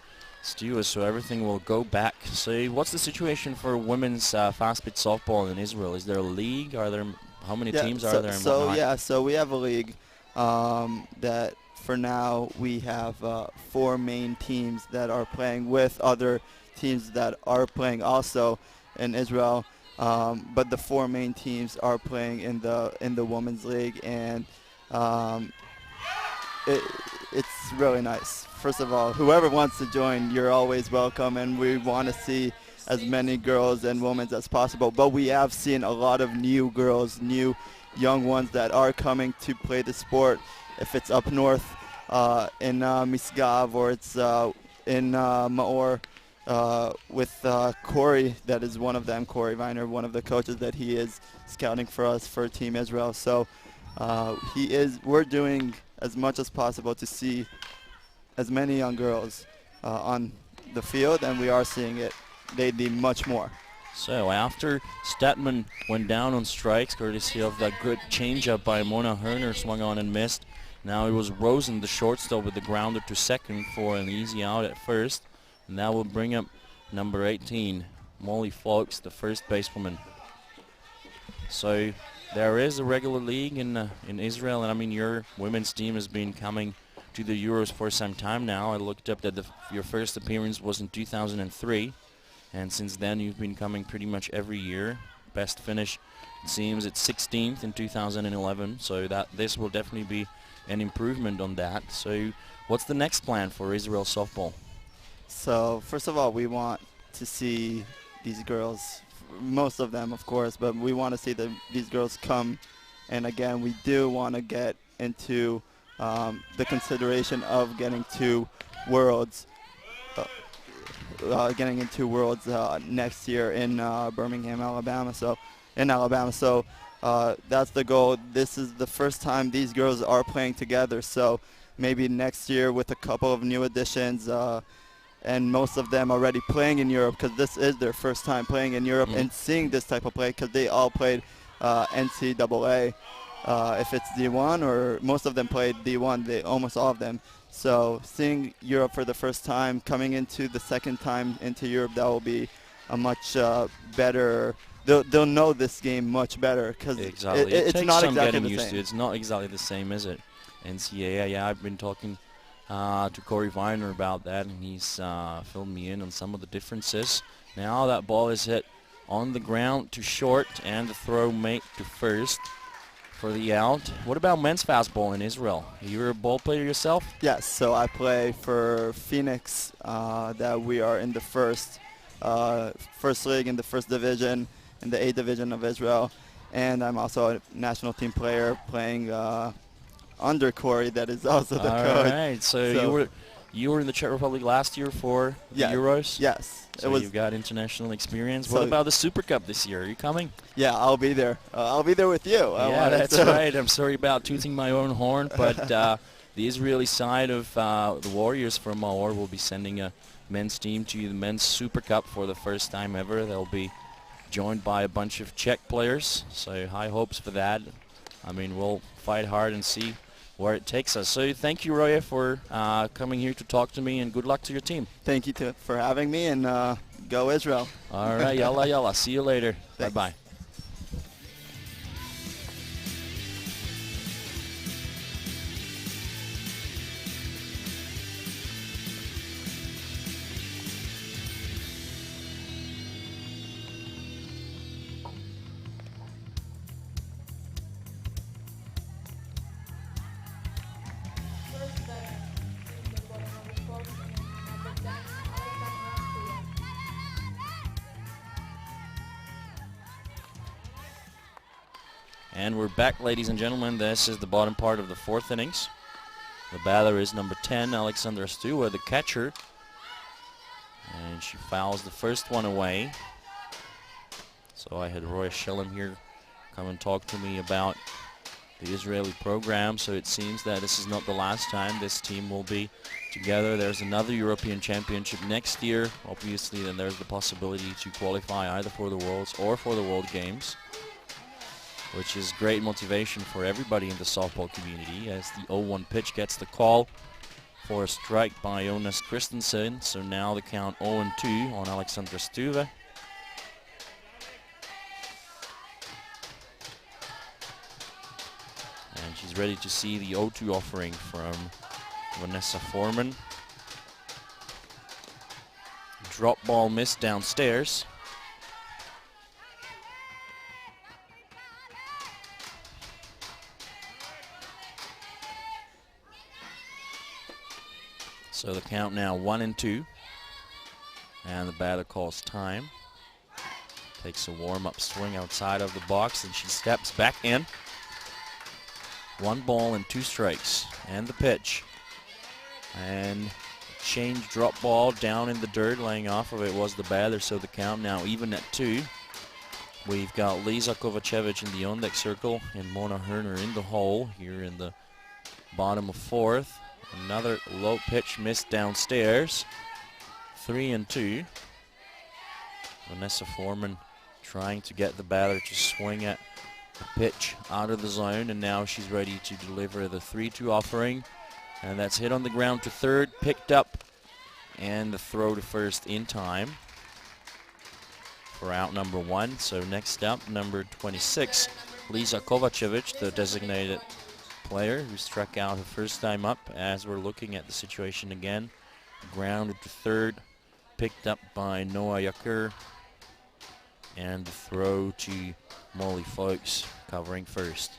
Stewart, so everything will go back. So what's the situation for women's fast pitch softball in Israel? Is there a league? How many teams are there? And whatnot? So we have a league that for now we have 4 main teams that are playing with other teams that are playing also in Israel. But the 4 main teams are playing in the women's league, and it's really nice. First of all, whoever wants to join, you're always welcome, and we want to see as many girls and women as possible. But we have seen a lot of new girls, new young ones that are coming to play the sport. If it's up north in Misgav, or it's in Maor with Corey, that is one of them, Corey Viner, one of the coaches that he is scouting for us for Team Israel. So we're doing as much as possible to see as many young girls on the field, and we are seeing it lately much more. So after Statman went down on strikes, courtesy of that good changeup by Mona Herner, swung on and missed. Now it was Rosen, the shortstop, with the grounder to second for an easy out at first. And that will bring up number 18, Molly Folks, the first basewoman. So there is a regular league in Israel, and I mean your women's team has been coming to the Euros for some time now. I looked up that your first appearance was in 2003, and since then you've been coming pretty much every year. Best finish, it seems, at 16th in 2011, so that this will definitely be an improvement on that. So what's the next plan for Israel softball? So first of all, we want to see these girls, most of them of course, but we want to see these girls come, and again we do want to get into the consideration of getting to Worlds, next year in Birmingham, Alabama. So that's the goal. This is the first time these girls are playing together. So maybe next year with a couple of new additions, and most of them already playing in Europe, because this is their first time playing in Europe and seeing this type of play, because they all played NCAA. If it's D1, or most of them played D1, almost all of them. So seeing Europe for the first time, coming into the second time into Europe, that will be a much better. They'll know this game much better, because Exactly. it's not exactly the used same. to. It's not exactly the same, is it? NCAA. Yeah, I've been talking to Corey Viner about that, and he's filled me in on some of the differences. Now that ball is hit on the ground to short, and the throw made to first for the out. What about men's fastball in Israel? You're a ball player yourself? Yes, so I play for Phoenix, that we are in the first league, in the first division, in the A division of Israel. And I'm also a national team player playing under Corey, that is also the coach. All right, so you were in the Czech Republic last year for the Euros? Yes. So you've got international experience. So what about the Super Cup this year? Are you coming? Yeah, I'll be there. I'll be there with you. Yeah, that's right. I'm sorry about tooting my own horn, but the Israeli side of the Warriors from Maor will be sending a men's team to the men's Super Cup for the first time ever. They'll be joined by a bunch of Czech players, so high hopes for that. I mean, we'll fight hard and see where it takes us. So thank you, Roya, for coming here to talk to me, and good luck to your team. Thank you for having me, and go Israel. All right, yalla yalla. See you later. Thanks. Bye-bye. First batter in the bottom of the fourth inning, number 10, Alexandra. And we're back, ladies and gentlemen. This is the bottom part of the fourth innings. The batter is number 10, Alexandra Stua, the catcher. And she fouls the first one away. So I had Roy Shellam here come and talk to me about the Israeli program. So it seems that this is not the last time this team will be together. There's another European Championship next year. Obviously, then there's the possibility to qualify either for the Worlds or for the World Games, which is great motivation for everybody in the softball community, as the 0-1 pitch gets the call for a strike by Jonas Christensen. So now the count 0-2 on Alexandra Stuve. And she's ready to see the 0-2 offering from Vanessa Foreman. Drop ball missed downstairs. So the count now 1-2. And the batter calls time. Takes a warm-up swing outside of the box, and she steps back in. 1 ball and 2 strikes. And the pitch. And change drop ball down in the dirt. Laying off of it was the batter, so the count now even at 2. We've got Lisa Kovacevic in the on-deck circle and Mona Herner in the hole here in the bottom of 4th. Another low pitch missed downstairs. 3-2. Vanessa Foreman trying to get the batter to swing at the pitch out of the zone, and now she's ready to deliver the 3-2 offering. And that's hit on the ground to third, picked up, and the throw to first in time for out number 1. So next up, number 26, Lisa Kovacevic, the designated player who struck out her first time up. As we're looking at the situation again, grounded to third, picked up by Noah Yakur, and the throw to Molly Folks covering first.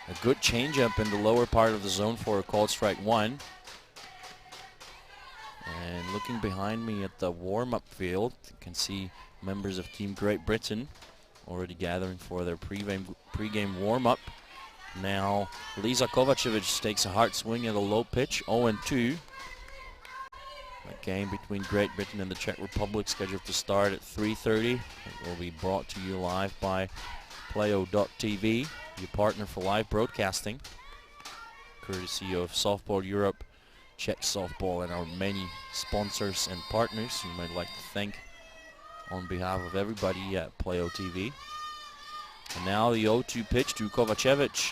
A good changeup in the lower part of the zone for a called strike 1. And looking behind me at the warm-up field, you can see members of Team Great Britain already gathering for their pre-game warm-up. Now Lisa Kovacevic takes a hard swing at a low pitch, 0-2. A game between Great Britain and the Czech Republic scheduled to start at 3:30. It will be brought to you live by Playo.tv, your partner for live broadcasting, courtesy of Softball Europe, Czech Softball, and our many sponsors and partners you might like to thank on behalf of everybody at Playo.tv. And now the 0-2 pitch to Kovacevic.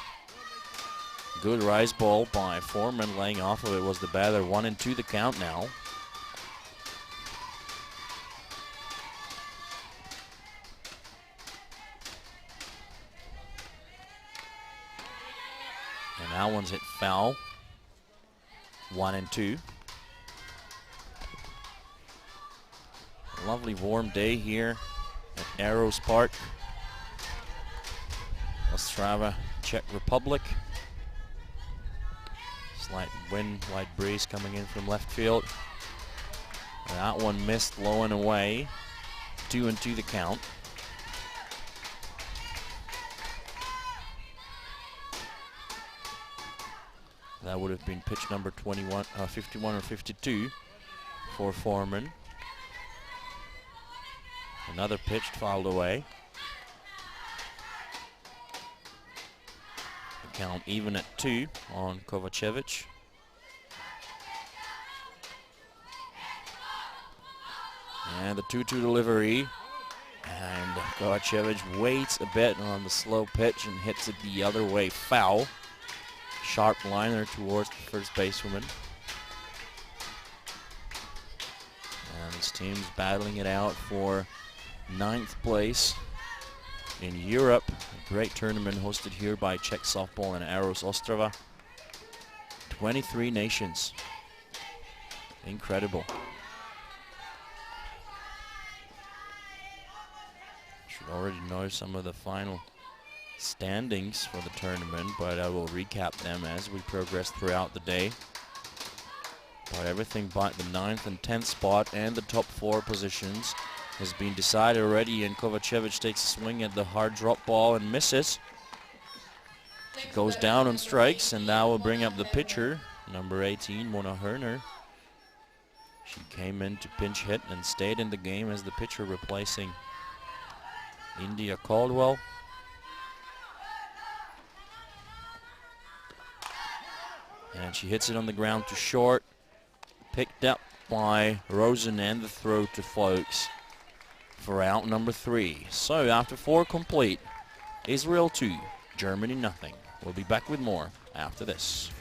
Good rise ball by Foreman. Laying off of it was the batter. 1-2 the count now. And that one's hit foul. 1-2. A lovely warm day here at Arrows Park, Ostrava, Czech Republic. Slight wind, light breeze coming in from left field. And that one missed low and away. 2-2 the count. That would have been pitch number 51 or 52 for Foreman. Another pitch fouled away. The count even at 2 on Kovacevic. And the 2-2 delivery. And Kovacevic waits a bit on the slow pitch and hits it the other way, foul. Sharp liner towards the first basewoman. And this team's battling it out for 9th place in Europe. A great tournament hosted here by Czech Softball and Arrows Ostrava. 23 nations. Incredible. Should already know some of the final standings for the tournament, but I will recap them as we progress throughout the day. But everything but the 9th and 10th spot and the top 4 positions has been decided already, and Kovacevic takes a swing at the hard drop ball and misses. She goes down on strikes, and that will bring up the pitcher, number 18, Mona Herner. She came in to pinch hit and stayed in the game as the pitcher, replacing India Caldwell. And she hits it on the ground to short. Picked up by Rosen, and the throw to Folks for out number 3. So after 4 complete, Israel 2, Germany nothing. We'll be back with more after this.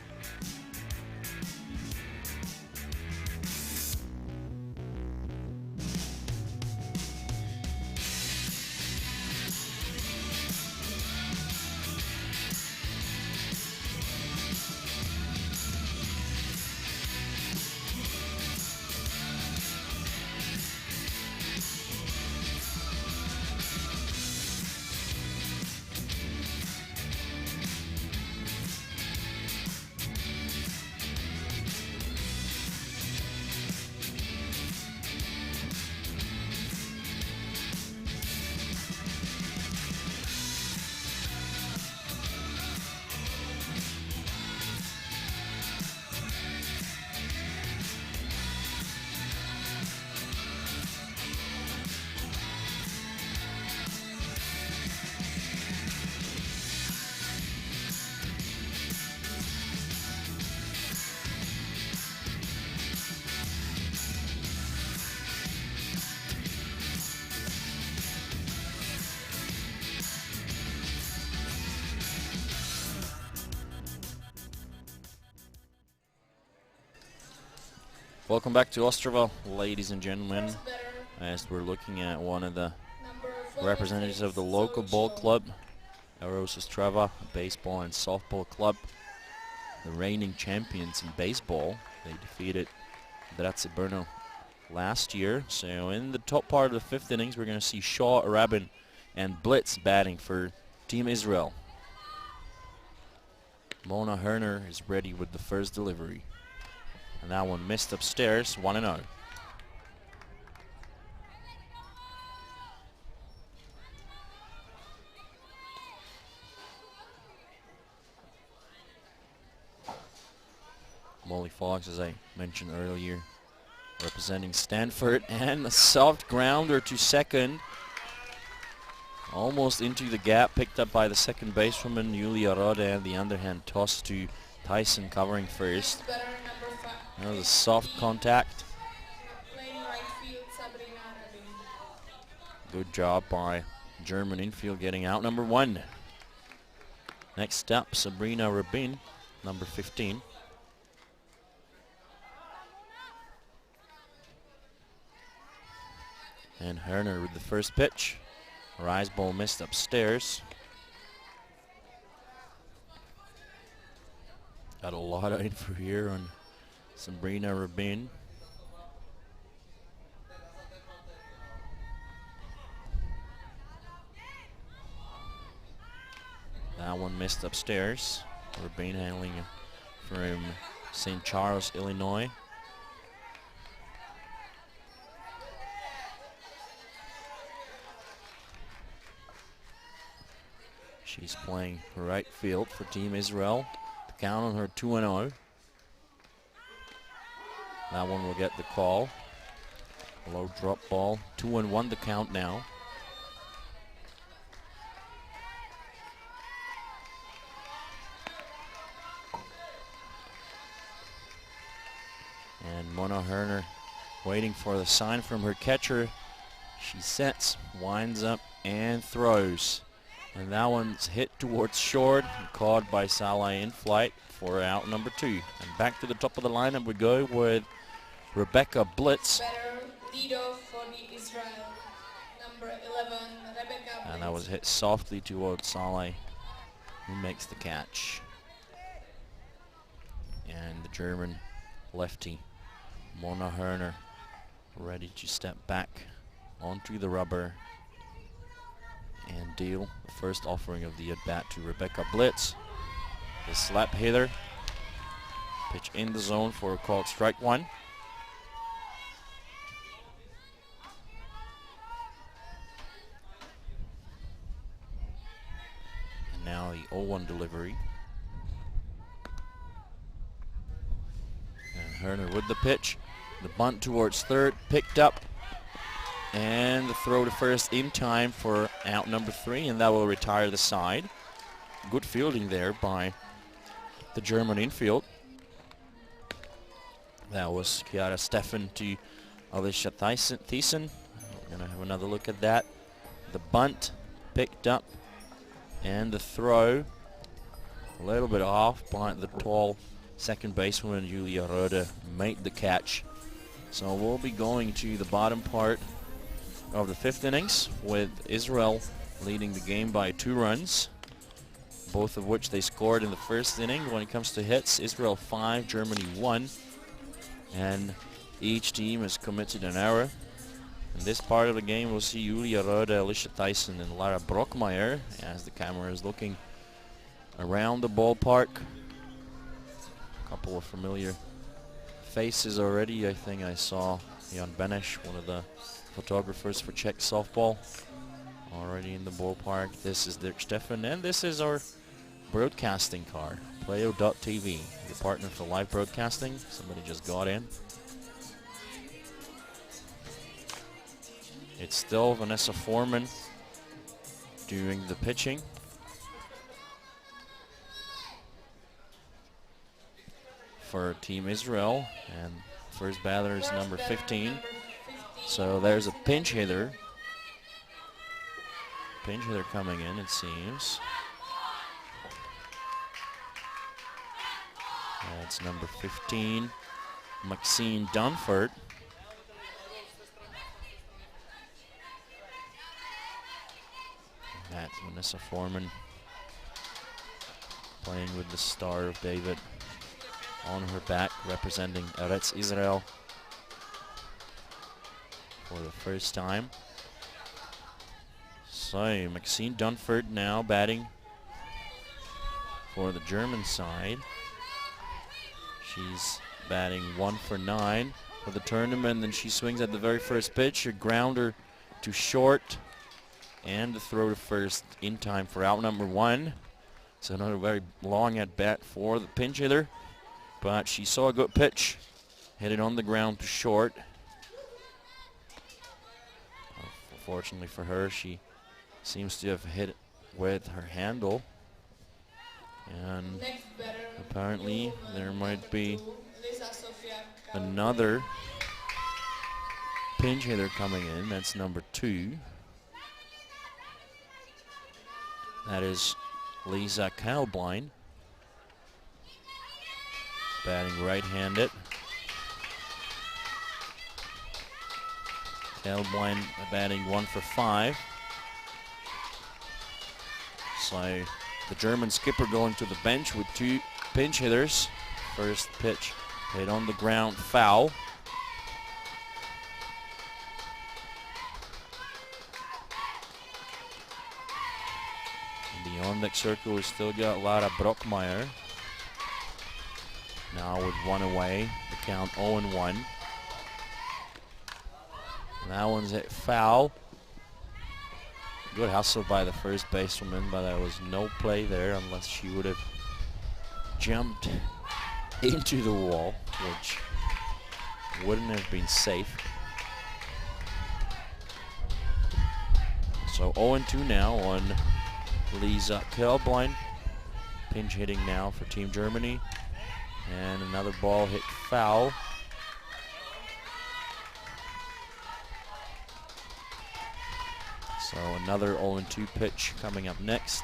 Welcome back to Ostrava, ladies and gentlemen, That's better. as we're looking at one of the Number representatives of the 46, local ball Social. club, Ostrava, a baseball and softball club. The reigning champions in baseball. They defeated Brno last year. So in the top part of the fifth innings, we're going to see Shaw, Rabin, and Blitz batting for Team Israel. Mona Herner is ready with the first delivery. And that one missed upstairs, 1-0. Molly Fox, as I mentioned earlier, representing Stanford, and a soft grounder to second. Almost into the gap, picked up by the second basewoman, Julia Rode, and the underhand toss to Tyson covering first. Better, number 5. That was a soft contact. Playing right field, Sabrina Rabin. Good job by German infield getting out. Number 1. Next up, Sabrina Rabin, number 15. And Herner with the first pitch. Rise ball missed upstairs. Got a lot of info here on Sabrina Rabin. That one missed upstairs. Rabin handling it from St. Charles, Illinois. She's playing right field for Team Israel. The count on her 2-0. That one will get the call. Low drop ball. 2-1 the count now. And Mona Herner waiting for the sign from her catcher. She sets, winds up, and throws. And that one's hit towards short, caught by Salah in flight for out number 2. And back to the top of the lineup we go with Rebecca Blitz. Better, leadoff for the Israel. Number 11, Rebecca Blitz. And that was hit softly towards Salah, who makes the catch. And the German lefty, Mona Herner, ready to step back onto the rubber and deal the first offering of the at-bat to Rebecca Blitz. The slap hitter. Pitch in the zone for a called strike 1. And now the 0-1 delivery. And Herner with the pitch. The bunt towards third, picked up. And the throw to first in time for out number 3, and that will retire the side. Good fielding there by the German infield. That was Chiara Steffen to Alicia Thiessen. We're going to have another look at that. The bunt picked up, and the throw a little bit off, but the tall second basewoman Julia Rode made the catch. So we'll be going to the bottom part of the 5th innings with Israel leading the game by 2 runs, both of which they scored in the 1st inning. When it comes to hits, Israel 5, Germany 1, and each team has committed an error. In this part of the game we'll see Julia Rode, Alicia Tyson, and Lara Brockmeyer as the camera is looking around the ballpark. A couple of familiar faces already. I think I saw Jan Beneš, one of the photographers for Czech softball, already in the ballpark. This is Dirk Steffen, and this is our broadcasting car, Playo.tv, the partner for live broadcasting. Somebody just got in. It's still Vanessa Foreman doing the pitching. For Team Israel, and first batter is number 15. So there's a pinch hitter. Pinch hitter coming in, it seems. That's number 15. Maxine Dunford. That's Vanessa Foreman playing with the Star of David on her back, representing Eretz Israel for the first time. So Maxine Dunford now batting for the German side. She's batting 1 for 9 for the tournament, and she swings at the very first pitch, a grounder to short, and the throw to first in time for out number 1. So another very long at bat for the pinch hitter, but she saw a good pitch, hit it on the ground to short. Fortunately for her, she seems to have hit it with her handle, and apparently there might be another pinch hitter coming in. That's number 2. That is Lisa Kalbein, batting right-handed. Kalbein batting 1 for 5. So the German skipper going to the bench with 2 pinch hitters. First pitch hit on the ground, foul. In the on-deck circle, we still got Lara Brockmeyer. Now with 1 away, the count 0-1. That one's hit foul. Good hustle by the first basewoman, but there was no play there unless she would have jumped into the wall, which wouldn't have been safe. So 0-2 now on Lisa Kalbein. Pinch hitting now for Team Germany. And another ball hit foul. So another 0-2 pitch coming up next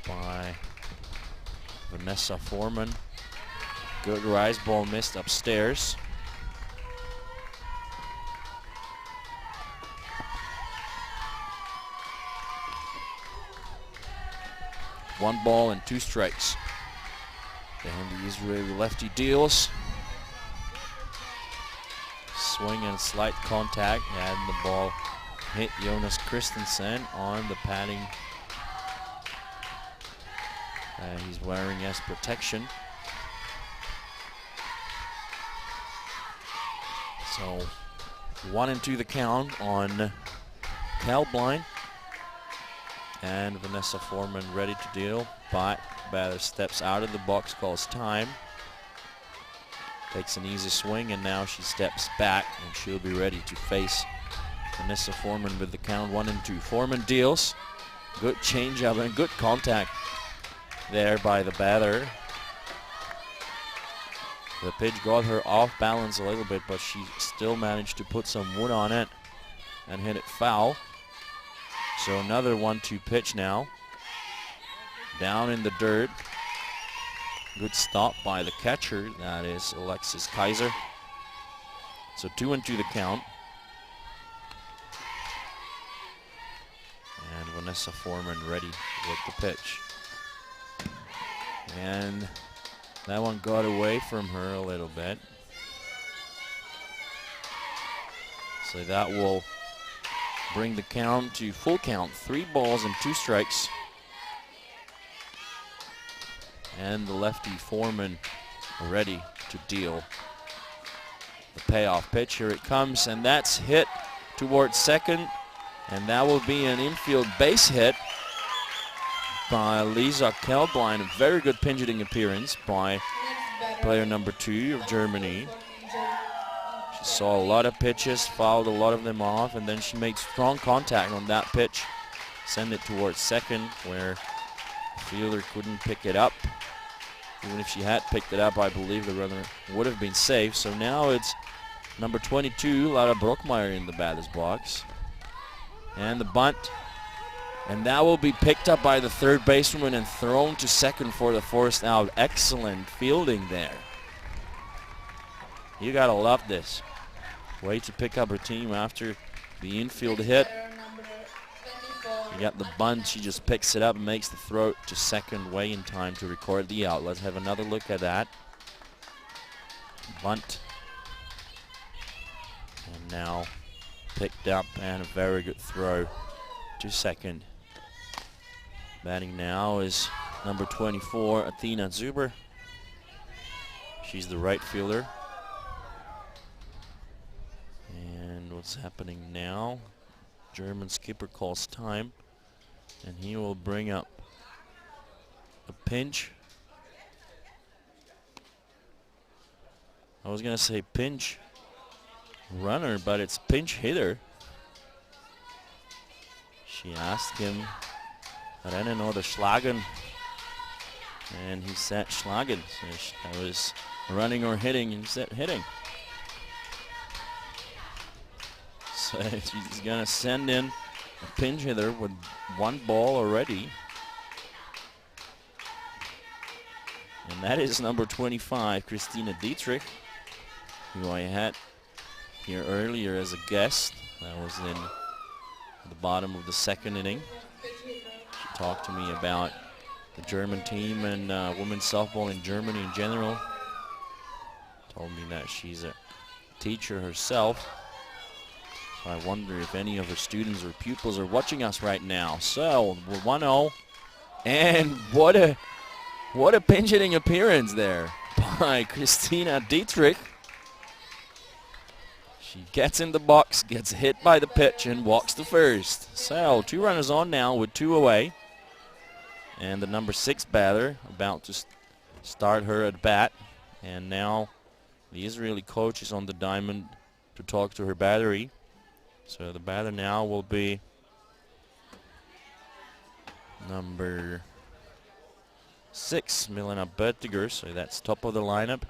by Vanessa Foreman. Good rise ball missed upstairs. One ball and 2 strikes. And the Israeli lefty deals. Swing and slight contact, and the ball hit Jonas Christensen on the padding he's wearing as protection. So 1-2 the count on Kalbein, and Vanessa Foreman ready to deal, but batter steps out of the box, calls time. Takes an easy swing, and now she steps back, and she'll be ready to face Vanessa Foreman with the count 1-2. Foreman deals. Good changeup and good contact there by the batter. The pitch got her off balance a little bit, but she still managed to put some wood on it and hit it foul. So another 1-2 pitch now. Down in the dirt. Good stop by the catcher, that is Alexis Kaiser. So 2-2 the count. And Vanessa Foreman ready with the pitch. And that one got away from her a little bit. So that will bring the count to full count. 3 balls and 2 strikes. And the lefty Foreman ready to deal the payoff pitch. Here it comes, and that's hit towards second, and that will be an infield base hit by Lisa Kalbein. A very good pinch hitting appearance by player number 2 of Germany. She saw a lot of pitches, fouled a lot of them off, and then she made strong contact on that pitch. Send it towards second, where the fielder couldn't pick it up. Even if she had picked it up, I believe the runner would have been safe. So now it's number 22, Lara Brockmeyer, in the batter's box. And the bunt And that will be picked up by the third baseman and thrown to second for the forced out. Excellent fielding there. You gotta love this. Way to pick up her team after the infield hit. You got the bunt, she just picks it up and makes the throw to second way in time to record the out. Let's have another look at that. Bunt. And now picked up and a very good throw to second. Batting now is number 24, Athena Zuber. She's the right fielder. And what's happening now? German skipper calls time, and he will bring up a pinch. I was gonna say pinch runner, but it's pinch hitter. She asked him, rennen oder schlagen? And he said schlagen. So that was running or hitting, and he said hitting. So she's gonna send in a pinch hitter with one ball already. And that is number 25, Christina Dietrich, who I had here earlier as a guest. That was in the bottom of the second inning. She talked to me about the German team and women's softball in Germany in general. Told me that she's a teacher herself. So I wonder if any of her students or pupils are watching us right now. So we're 1-0, and what a pinch hitting appearance there by Christina Dietrich. She gets in the box, gets hit by the pitch, and walks to first. So 2 runners on now with 2 away. And the number 6 batter about to start her at bat. And now the Israeli coach is on the diamond to talk to her battery. So the batter now will be number 6, Milena Böttiger. So that's top of the lineup.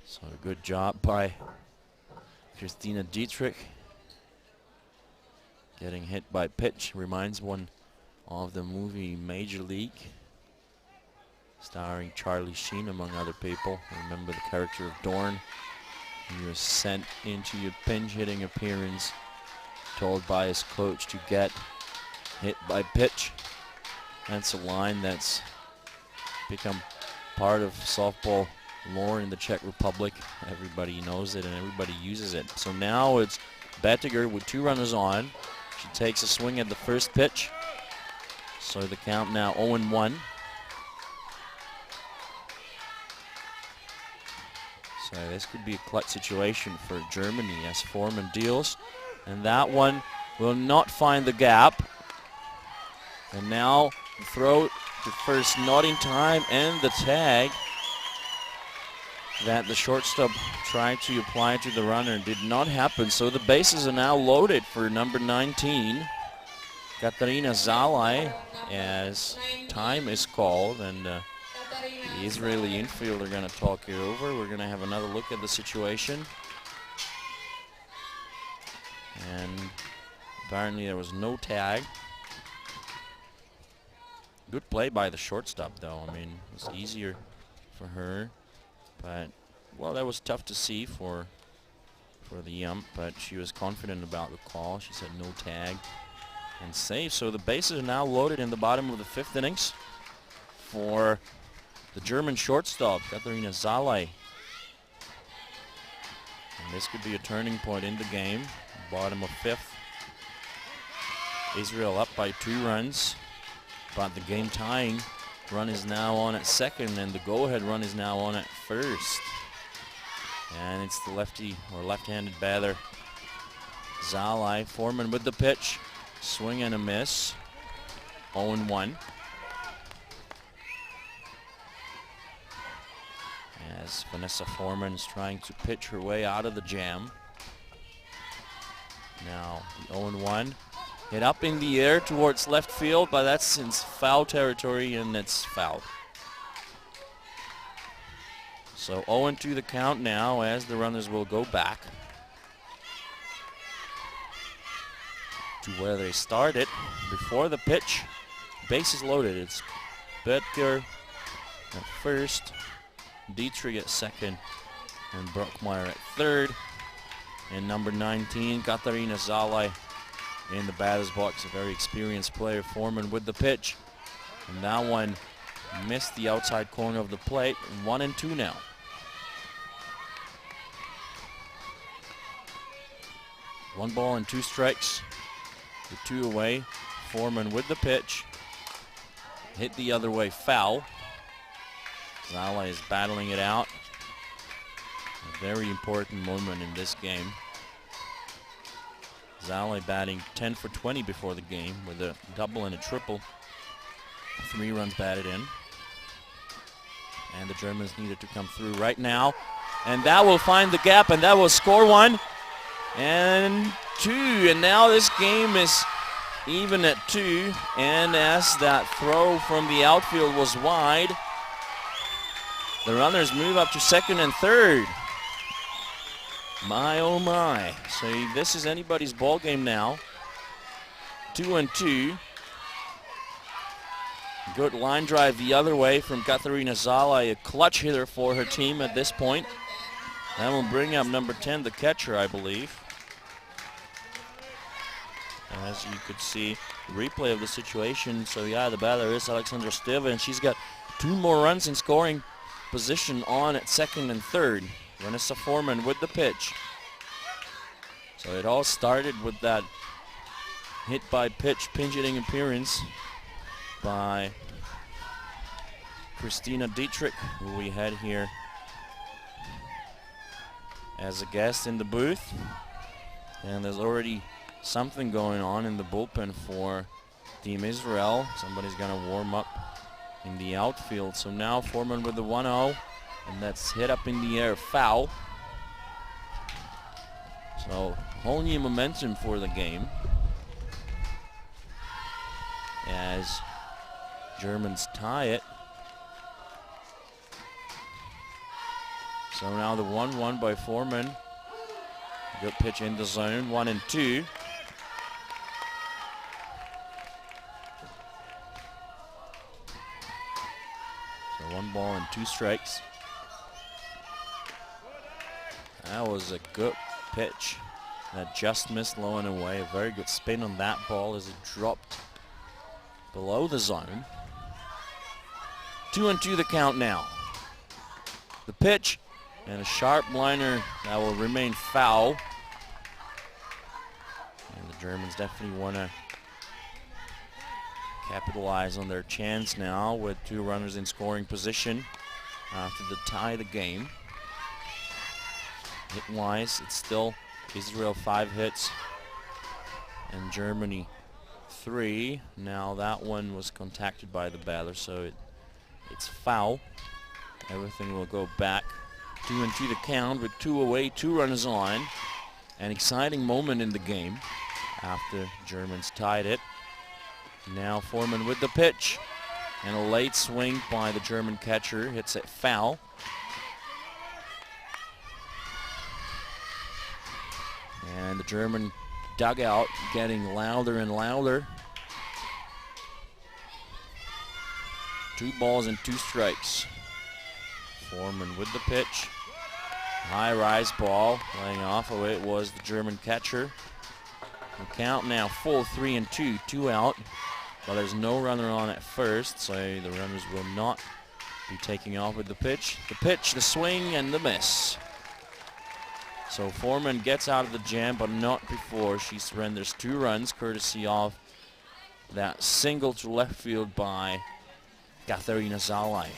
So a good job by Christina Dietrich. Getting hit by pitch reminds one of the movie Major League, starring Charlie Sheen among other people. Remember the character of Dorn. He was sent into a pinch hitting appearance, told by his coach to get hit by pitch. That's a line that's become part of softball lore in the Czech Republic. Everybody knows it and everybody uses it. So now it's Böttiger with 2 runners on. She takes a swing at the first pitch. So the count now 0-1. So this could be a clutch situation for Germany as Foreman deals. And that one will not find the gap. And now the throw to first not in time, and the tag that the shortstop tried to apply to the runner did not happen. So the bases are now loaded for number 19, Katarina Zalai, as time is called, and the Israeli infield are going to talk it over. We're going to have another look at the situation. And apparently there was no tag. Good play by the shortstop, though. I mean, it was easier for her. But, well, that was tough to see for the ump, but she was confident about the call. She said no tag and safe. So the bases are now loaded in the bottom of the 5th innings for the German shortstop, Katharina Zalai. And this could be a turning point in the game. Bottom of 5th. Israel up by 2 runs, but the game tying run is now on at second, and the go-ahead run is now on at first. And it's the lefty or left-handed batter, Zalai. Foreman with the pitch. Swing and a miss. 0-1. As Vanessa Foreman is trying to pitch her way out of the jam. Now the 0-1. Hit up in the air towards left field, but that's in foul territory, and it's foul. So 0-2 the count now, as the runners will go back. to where they started before the pitch. Bases loaded. It's Böttger at first, Dietrich at second, and Brockmeyer at third. And number 19, Katarina Zalai in the batter's box, a very experienced player. Foreman with the pitch. And that one missed the outside corner of the plate. 1-2 now. One ball and two strikes. The two away. Foreman with the pitch. Hit the other way, foul. Zala is battling it out. A very important moment in this game. Zala batting 10 for 20 before the game with a double and a triple. 3 runs batted in. And the Germans needed to come through right now. And that will find the gap, and that will score 1 and 2. And now this game is even at 2. And as that throw from the outfield was wide, the runners move up to second and third. My, oh my. So this is anybody's ball game now. 2-2. Good line drive the other way from Katarina Zala, a clutch hitter for her team at this point. That will bring up number 10, the catcher, I believe. As you could see, replay of the situation. So yeah, the batter is Alexandra Steva, and she's got 2 more runs in scoring position on at second and third. Vanessa Foreman with the pitch. So it all started with that hit by pitch pinch hitting appearance by Christina Dietrich, who we had here as a guest in the booth. And there's already something going on in the bullpen for Team Israel. Somebody's going to warm up in the outfield. So now Foreman with the 1-0, and that's hit up in the air, foul. So whole new momentum for the game as Germans tie it. So now the 1-1 by Foreman. Good pitch in the zone, 1-2. So 1 ball and 2 strikes. That was a good pitch that just missed low and away. A very good spin on that ball as it dropped below the zone. 2-2 the count now. The pitch and a sharp liner that will remain foul. And the Germans definitely want to capitalize on their chance now with 2 runners in scoring position after the tie the game. Hit-wise, it's still Israel 5 hits and Germany 3. Now that one was contacted by the batter, so it's foul. Everything will go back. 2-2 the count with 2 away, 2 runners on. An exciting moment in the game after Germans tied it. Now Foreman with the pitch. And a late swing by the German catcher. Hits it foul. And the German dugout getting louder and louder. 2 balls and 2 strikes. Foreman with the pitch. High rise ball. Laying off of it was the German catcher. The count now full 3-2. 2 out. But there's no runner on at first, so the runners will not be taking off with the pitch. The pitch, the swing, and the miss. So Foreman gets out of the jam, but not before she surrenders 2 runs, courtesy of that single to left field by Katarina Zalai.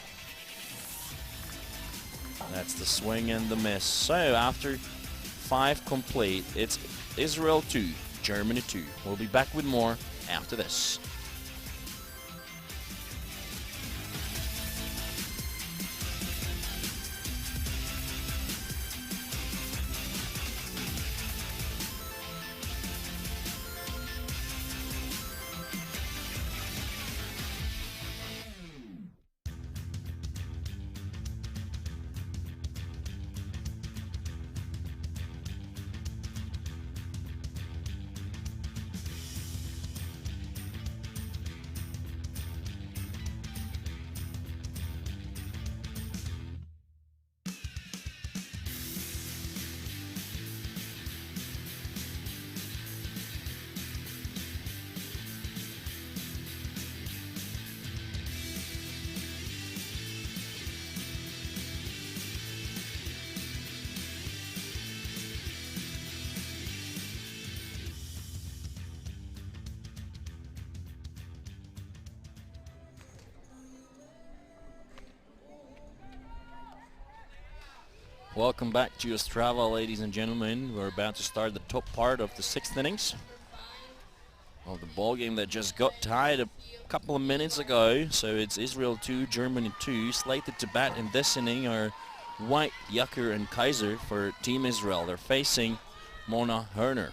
That's the swing and the miss. So after 5 complete, it's Israel 2, Germany 2. We'll be back with more after this. Welcome back to Ostrava, ladies and gentlemen. We're about to start the top part of the 6th innings of the ball game that just got tied a couple of minutes ago. So it's Israel 2, Germany 2. Slated to bat in this inning are White, Yakur, and Kaiser for Team Israel. They're facing Mona Herner,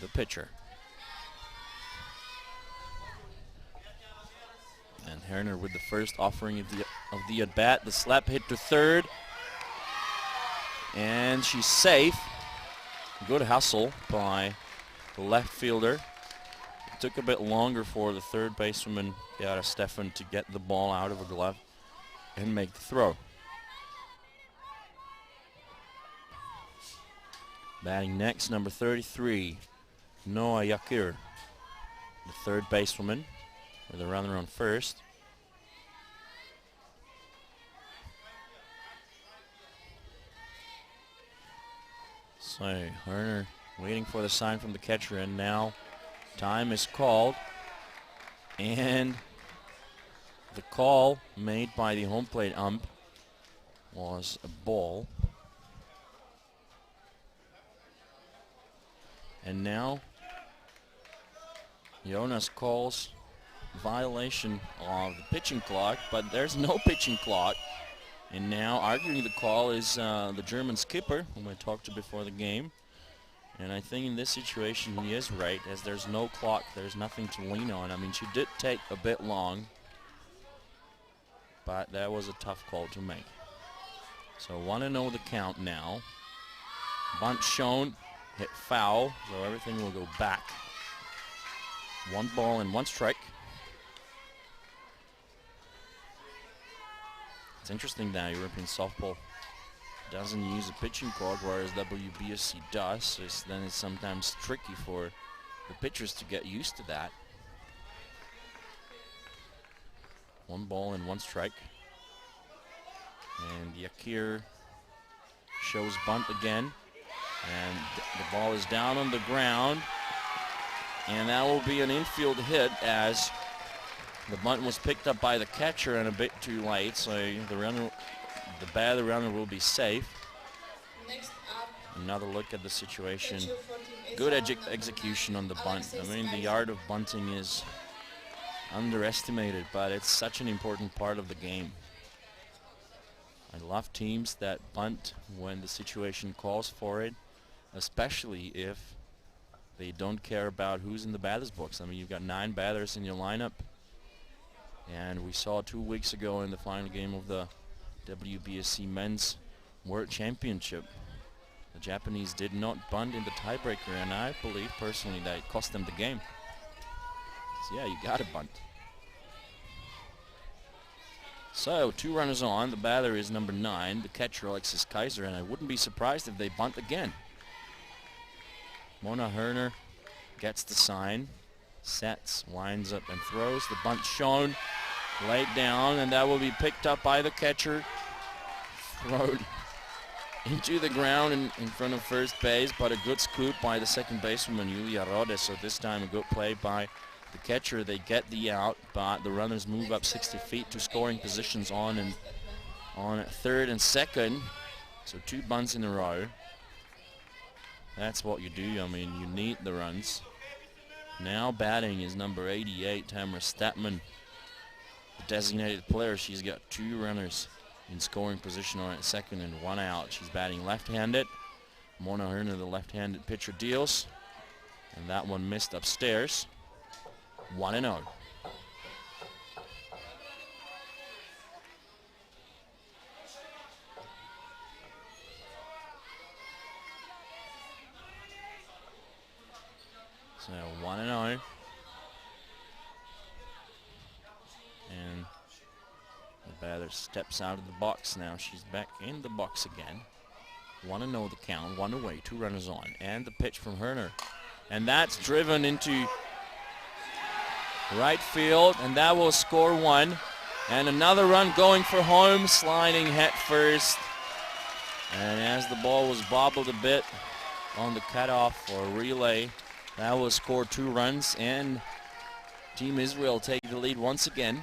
the pitcher. And Herner with the first offering of the at-bat. The slap hit to third. And she's safe. Good hustle by the left fielder. It took a bit longer for the third baseman, Yara Stefan, to get the ball out of her glove and make the throw. Batting next, number 33, Noah Yakir, the third basewoman, with a runner on first. So Herner waiting for the sign from the catcher, and now time is called. And the call made by the home plate ump was a ball. And now Jonas calls violation of the pitching clock, but there's no pitching clock. And now arguing the call is the German skipper, whom I talked to before the game. And I think in this situation he is right, as there's no clock, there's nothing to lean on. I mean, she did take a bit long, but that was a tough call to make. So 1-0 the count now. Bunt shown, hit foul, so everything will go back. 1 ball and 1 strike. It's interesting that European softball doesn't use a pitching clock, whereas WBSC does. So then it's sometimes tricky for the pitchers to get used to that. 1 ball and 1 strike. And Yakir shows bunt again. And the ball is down on the ground. And that will be an infield hit, as the bunt was picked up by the catcher and a bit too late, so the runner will be safe. Next up, Another look at the situation. pitcher for Team Good Israel, execution on the bunt. I Alexis mean, the Kaiser. art of bunting is underestimated, but it's such an important part of the game. I love teams that bunt when the situation calls for it, especially if they don't care about who's in the batter's box. I mean, you've got 9 batters in your lineup. And we saw 2 weeks ago in the final game of the WBSC Men's World Championship, the Japanese did not bunt in the tiebreaker, and I believe personally that it cost them the game. So yeah, you gotta bunt. So 2 runners on. The batter is number 9, the catcher Alexis Kaiser, and I wouldn't be surprised if they bunt again. Mona Herner gets the sign, sets, winds up and throws. The bunt shown, laid down, and that will be picked up by the catcher, thrown into the ground in front of first base, but a good scoop by the second basewoman, Julia Rodes. So this time a good play by the catcher. They get the out, but the runners move up 60 feet to scoring positions on third and second. So 2 bunts in a row. That's what you do. I mean, you need the runs. Now batting is number 88, Tamara Statman, the designated player. She's got 2 runners in scoring position on at second and 1 out. She's batting left-handed. Mona Herner, the left-handed pitcher, deals, and that one missed upstairs. 1-0. So 1-0. And the batter steps out of the box now. She's back in the box again. 1-0 the count, 1 away, 2 runners on. And the pitch from Herner. And that's driven into right field, and that will score 1. And another run going for home, sliding head first. And as the ball was bobbled a bit on the cutoff or relay, that will score 2 runs, and Team Israel take the lead once again.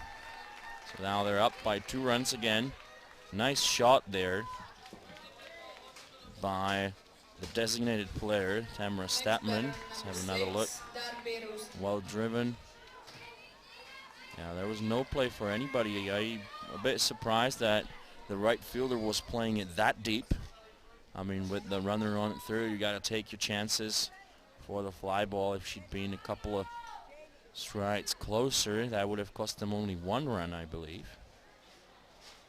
So now they're up by 2 runs again. Nice shot there by the designated player, Tamara Statman. Let's have another look. Well driven. Yeah, there was no play for anybody. I'm a bit surprised that the right fielder was playing it that deep. I mean, with the runner on at third, you got to take your chances for the fly ball. If she'd been a couple of strides closer, that would have cost them only one run, I believe.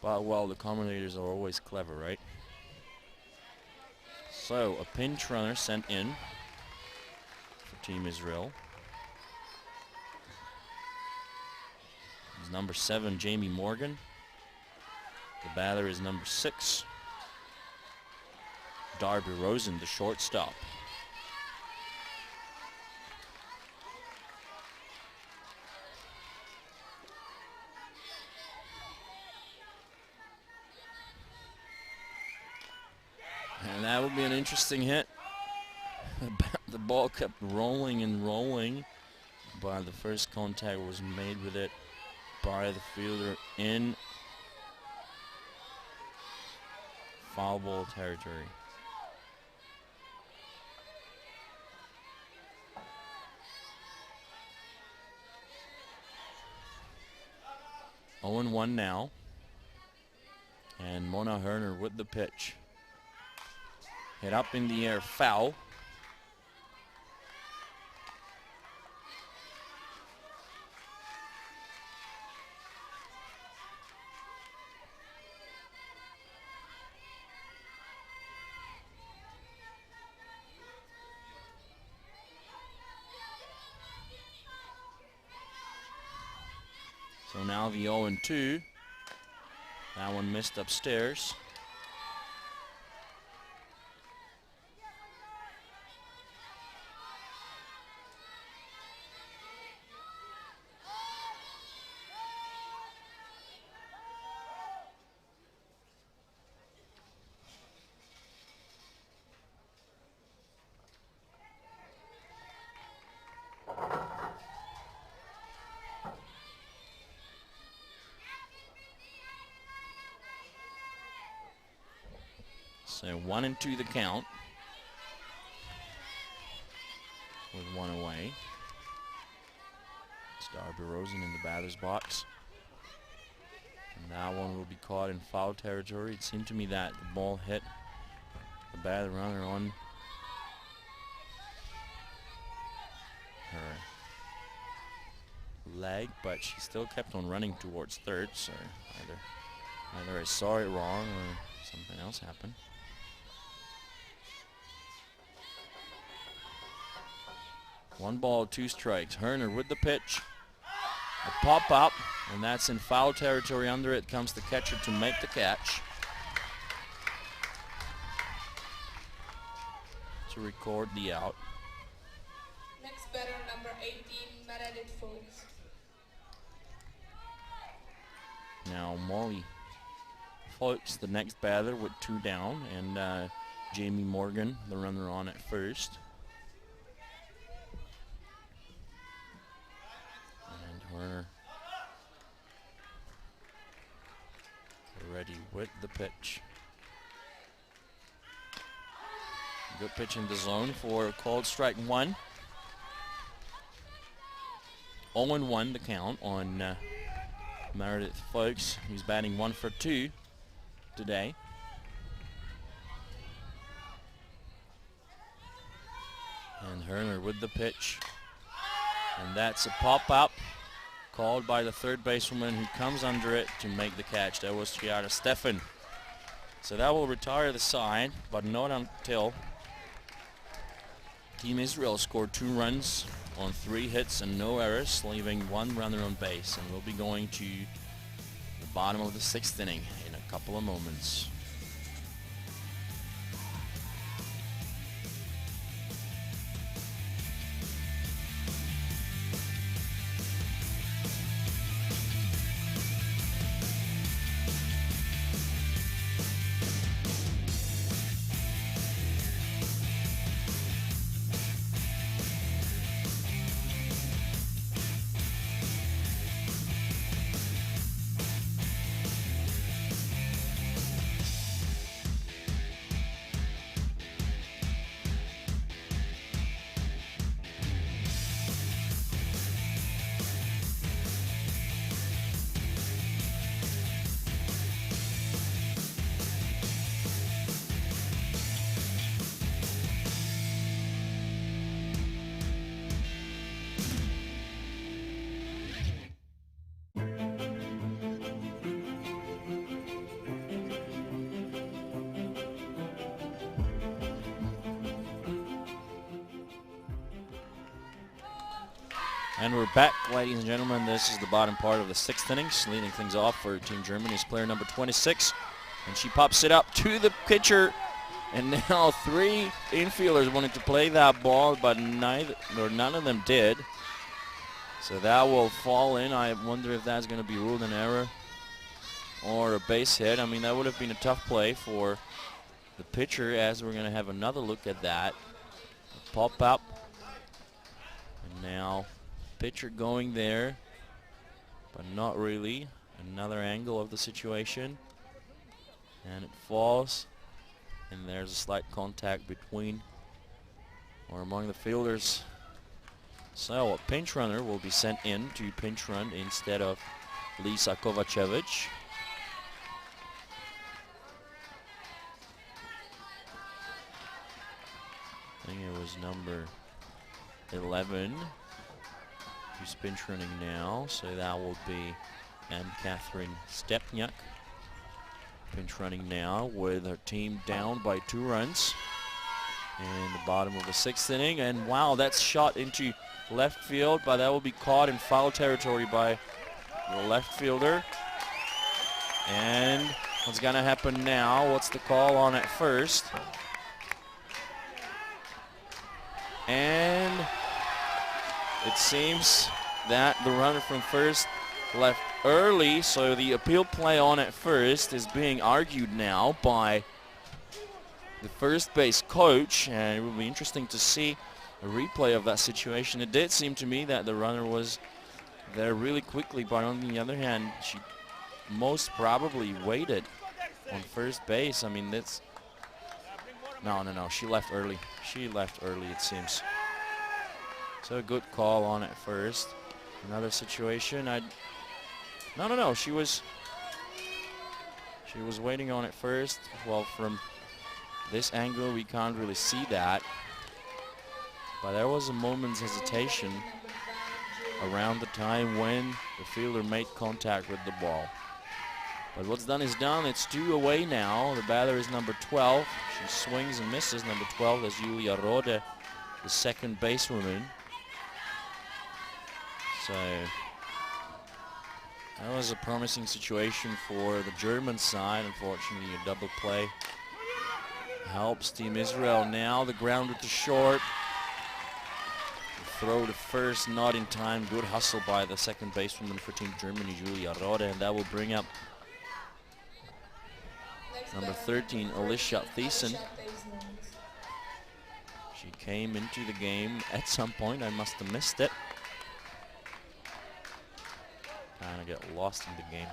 But, well, the commentators are always clever, right? So, a pinch runner sent in for Team Israel. It's number 7, Jamie Morgan. The batter is number 6, Darby Rosen, the shortstop. And that would be an interesting hit. The ball kept rolling and rolling, but the first contact was made with it by the fielder in foul ball territory. Oh and 1 now. And Mona Herner with the pitch. Hit up in the air, foul. So now the 0 and 2. That one missed upstairs. So 1 and 2 the count, with 1 away. It's Darby Rosen in the batter's box. And that one will be caught in foul territory. It seemed to me that the ball hit the batter runner on her leg, but she still kept on running towards third, so either I saw it wrong or something else happened. One ball, 2 strikes. Herner with the pitch. A pop up, and that's in foul territory. Under it comes the catcher to make the catch. To record the out. Next batter, number 18, Meredith Folks. Now Molly Folks, the next batter, with 2 down, and Jamie Morgan, the runner on at first. Herner ready with the pitch. Good pitch in the zone for a called strike 1. 0 and 1 the count on Meredith Folks. He's batting 1 for 2 today. And Herner with the pitch. And that's a pop-up called by the third basewoman, who comes under it to make the catch. That was Chiara Steffen. So that will retire the side, but not until Team Israel scored 2 runs on 3 hits and no errors, leaving 1 runner on base. And we'll be going to the bottom of the 6th inning in a couple of moments. And we're back, ladies and gentlemen. This is the bottom part of the 6th innings. Leading things off for Team Germany is player number 26. And she pops it up to the pitcher. And now 3 infielders wanted to play that ball, but none of them did. So that will fall in. I wonder if that's going to be ruled an error or a base hit. I mean, that would have been a tough play for the pitcher, as we're going to have another look at that. A pop up. And now pitcher going there, but not really. Another angle of the situation. And it falls. And there's a slight contact between or among the fielders. So a pinch runner will be sent in to pinch run instead of Lisa Kovacevic. I think it was number 11 who's pinch running now. So that will be Anne-Catherine Stepniak. Pinch running now with her team down by 2 runs in the bottom of the 6th inning. And wow, that's shot into left field, but that will be caught in foul territory by the left fielder. And what's going to happen now? What's the call on at first? And it seems that the runner from first left early, so the appeal play on at first is being argued now by the first base coach, and it will be interesting to see a replay of that situation. It did seem to me that the runner was there really quickly, but on the other hand, she most probably waited on first base. I mean, that's no, she left early. She left early, it seems. So a good call on at first. Another situation, No, she was waiting on it first. Well, from this angle we can't really see that, but there was a moment's hesitation around the time when the fielder made contact with the ball. But what's done is done. It's 2 away now. The batter is number 12. She swings and misses. Number 12 is Julia Rode, the second basewoman. So that was a promising situation for the German side. Unfortunately, a double play helps Team Israel. Now the grounder to short. The throw to first, not in time. Good hustle by the second basewoman for Team Germany, Julia Rode, and that will bring up number 13, Alicia Thiessen. She came into the game at some point. I must have missed it. Kind of get lost in the game.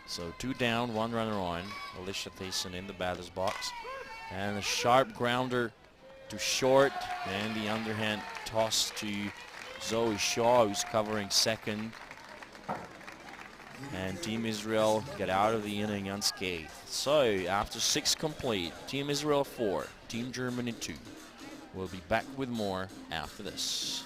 So 2 down, 1 runner on. Alicia Thiessen in the batter's box. And a sharp grounder to short. And the underhand toss to Zoe Shaw, who's covering second. And Team Israel get out of the inning unscathed. So after 6 complete, Team Israel 4, Team Germany 2. We'll be back with more after this.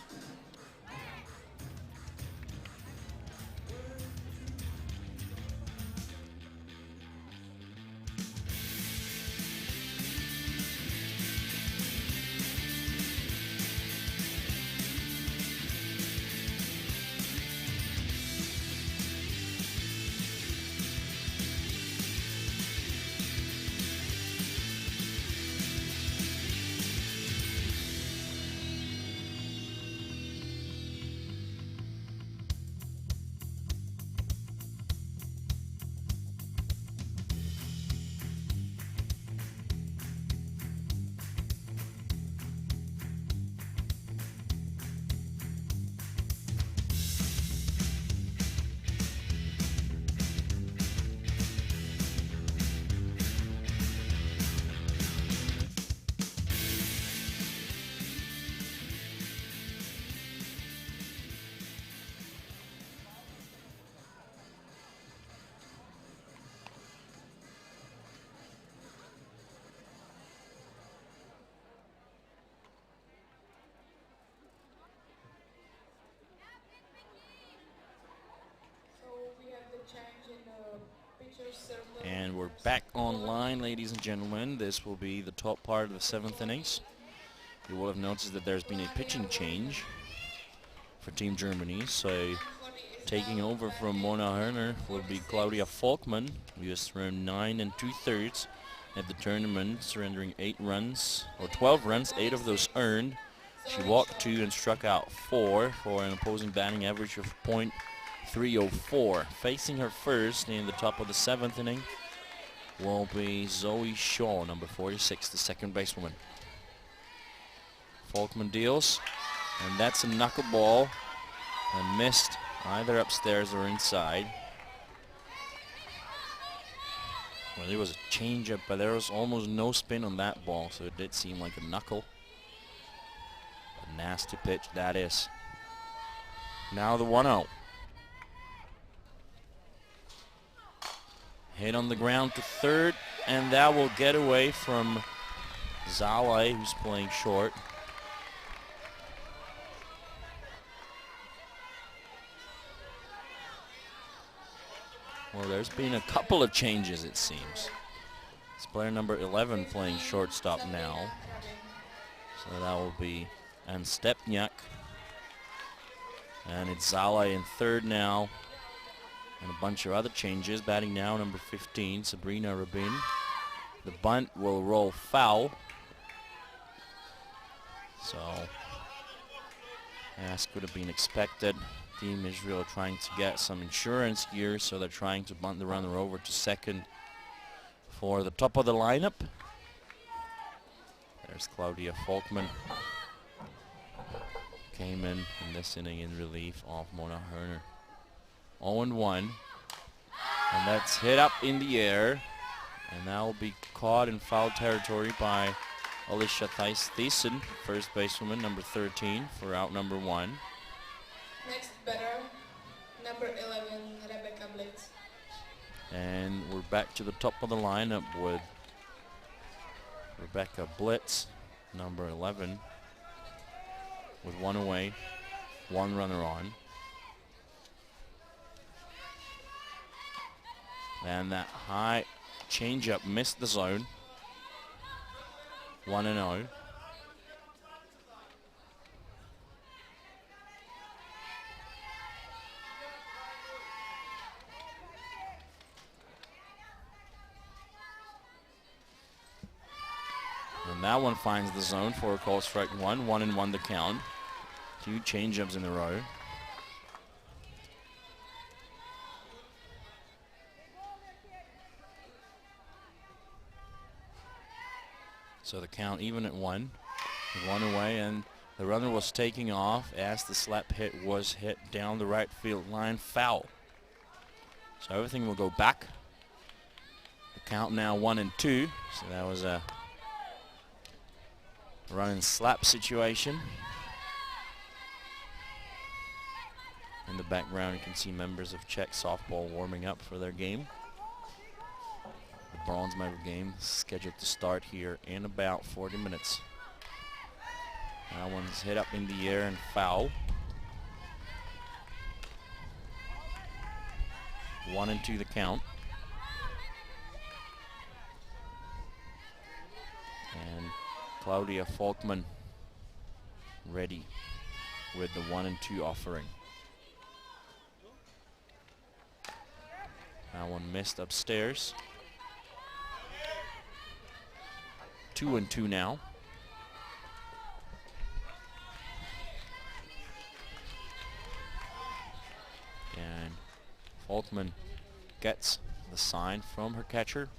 And we're back online, ladies and gentlemen. This will be the top part of the 7th innings. You will have noticed that there's been a pitching change for Team Germany. So taking over from Mona Herner will be Claudia Volkmann, who has thrown 9 2/3 at the tournament, surrendering 8 runs, or 12 runs, 8 of those earned. She walked 2 and struck out 4 for an opposing batting average of .304. Facing her first in the top of the 7th inning will be Zoe Shaw, number 46, the second basewoman. Volkmann deals, and that's a knuckleball, and missed either upstairs or inside. Well, there was a changeup, but there was almost no spin on that ball, so it did seem like a knuckle. A nasty pitch that is. Now the 1-0. Hit on the ground to third, and that will get away from Zale, who's playing short. Well, there's been a couple of changes, it seems. It's player number 11 playing shortstop now. So that will be Ann Stepniak. And it's Zale in third now. And a bunch of other changes. Batting now, number 15, Sabrina Rabin. The bunt will roll foul. So, as could have been expected, Team Israel trying to get some insurance here, so they're trying to bunt the runner over to second for the top of the lineup. There's Claudia Volkmann. Came in this inning in relief of Mona Herner. 0-1. And that's hit up in the air. And that will be caught in foul territory by Alicia Thiessen, first basewoman, number 13, for out number 1. Next batter, number 11, Rebecca Blitz. And we're back to the top of the lineup with Rebecca Blitz, number 11, with 1 away, 1 runner on. And that high changeup missed the zone. 1-0. And that one finds the zone for a call strike 1. 1-1 the count. 2 changeups in a row. So the count even at 1. 1 away, and the runner was taking off as the slap hit was hit down the right field line, foul. So everything will go back. The count now 1-2. So that was a run and slap situation. In the background you can see members of Czech softball warming up for their game. The bronze medal game scheduled to start here in about 40 minutes. That one's hit up in the air and foul. 1-2 the count. And Claudia Volkmann ready with the 1-2 offering. That one missed upstairs. 2-2 now. And Volkmann gets the sign from her catcher.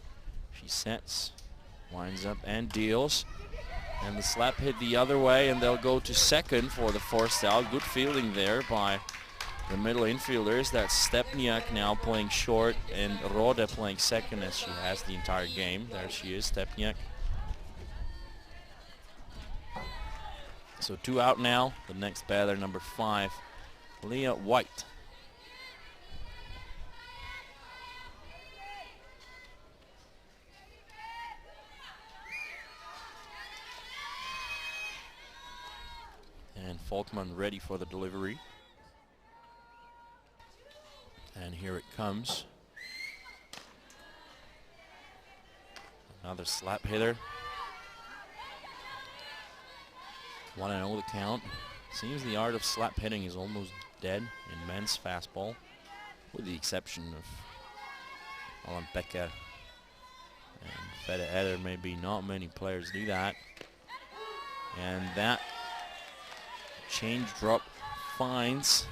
She sets, winds up and deals. And the slap hit the other way, and they'll go to second for the forced out. Good fielding there by the middle infielders. That's Stepniak now playing short, and Rode playing second, as she has the entire game. There she is, Stepniak. So 2 out now. The next batter, number 5, Leah White. And Volkmann ready for the delivery. And here it comes. Another slap hitter. 1-0 the count. Seems the art of slap hitting is almost dead in men's fastball, with the exception of Alan Becker and Fede Eder. Maybe not many players do that. And that change drop finds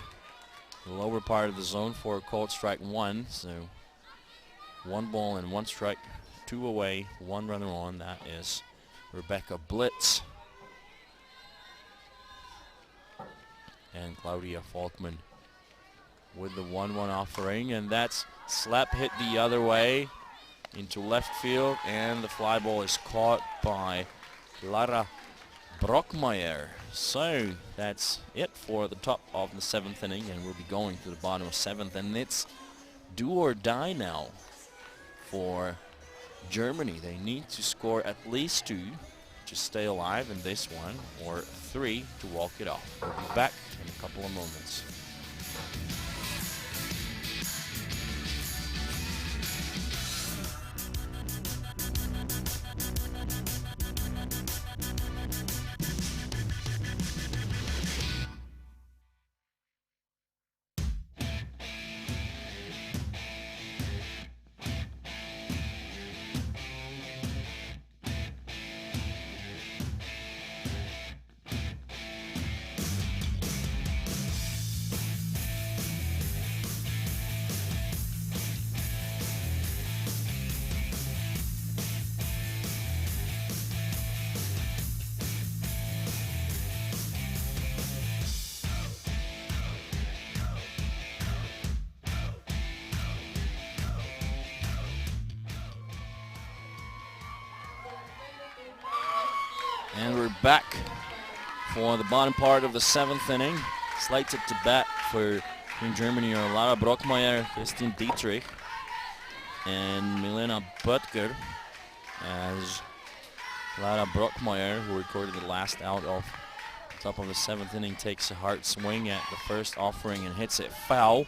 the lower part of the zone for a called strike 1. So 1 ball and 1 strike, 2 away, 1 runner on. That is Rebecca Blitz. And Claudia Falkman with the 1-1 offering, and that's slap hit the other way into left field, and the fly ball is caught by Lara Brockmeyer. So that's it for the top of the 7th inning, and we'll be going to the bottom of 7th, and it's do or die now for Germany. They need to score at least 2 to stay alive in this one, or 3 to walk it off. We'll be back in a couple of moments. And we're back for the bottom part of the 7th inning. Slated to bat for Team Germany are Lara Brockmeyer, Christine Dietrich, and Milena Butker, as Lara Brockmeyer, who recorded the last out of the top of the 7th inning, takes a hard swing at the first offering and hits it foul.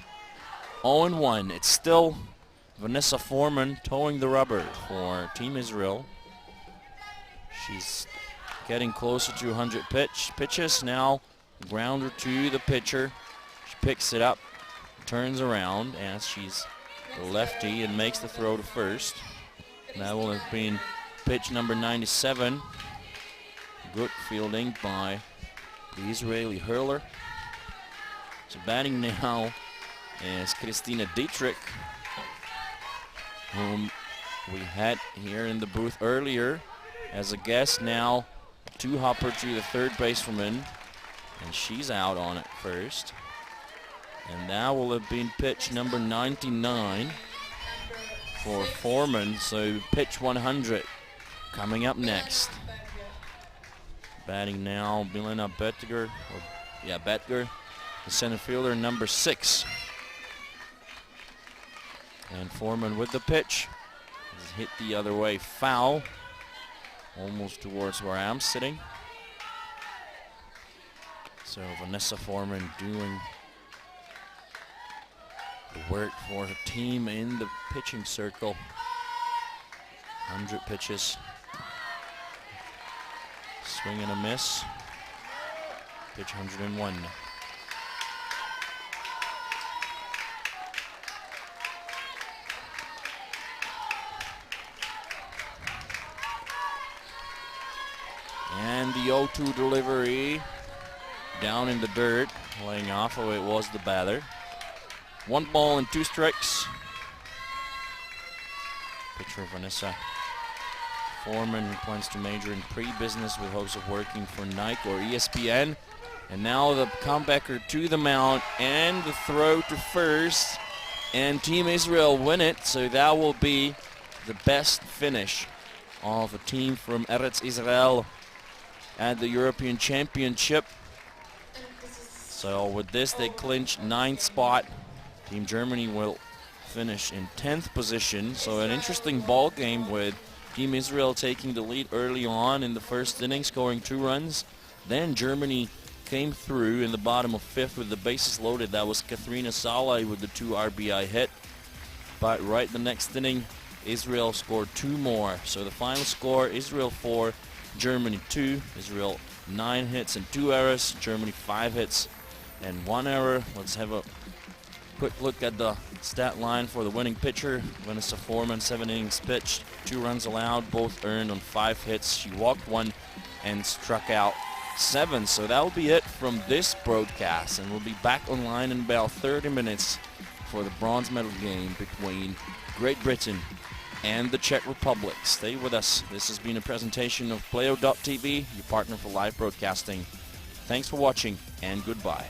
0-1. It's still Vanessa Foreman towing the rubber for Team Israel. She's getting closer to 100 pitches. Now grounder to the pitcher. She picks it up, turns around as she's the lefty and makes the throw to first. That will have been pitch number 97. Good fielding by the Israeli hurler. So batting now is Christina Dietrich, whom we had here in the booth earlier as a guest. Now two-hopper to the third baseman, and she's out on it first. And that will have been pitch number 99 for Foreman. So pitch 100 coming up next. Batting now, Milena Betger, Betger, the center fielder, number 6. And Foreman with the pitch. Is hit the other way, foul. Almost towards where I'm sitting. So Vanessa Foreman doing the work for her team in the pitching circle. 100 pitches. Swing and a miss. Pitch 101. And the 0-2 delivery down in the dirt, laying off. Oh, it was the batter. 1 ball and 2 strikes. Pitcher Vanessa Foreman, who plans to major in pre-business with hopes of working for Nike or ESPN. And now the comebacker to the mound and the throw to first. And Team Israel win it, so that will be the best finish of a team from Eretz Israel at the European Championship. So with this, they clinch 9th spot. Team Germany will finish in 10th position. So an interesting ball game with Team Israel taking the lead early on in the first inning, scoring 2 runs. Then Germany came through in the bottom of 5th with the bases loaded. That was Katharina Saleh with the 2 RBI hit. But right the next inning, Israel scored 2 more. So the final score, Israel 4, Germany 2, Israel 9 hits and 2 errors, Germany 5 hits and 1 error. Let's have a quick look at the stat line for the winning pitcher. Vanessa Foreman, 7 innings pitched, 2 runs allowed, both earned on 5 hits. She walked 1 and struck out 7. So that will be it from this broadcast, and we'll be back online in about 30 minutes for the bronze medal game between Great Britain and the Czech Republic. Stay with us. This has been a presentation of Playo.tv, your partner for live broadcasting. Thanks for watching, and goodbye.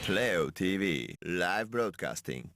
Playo.tv, live broadcasting.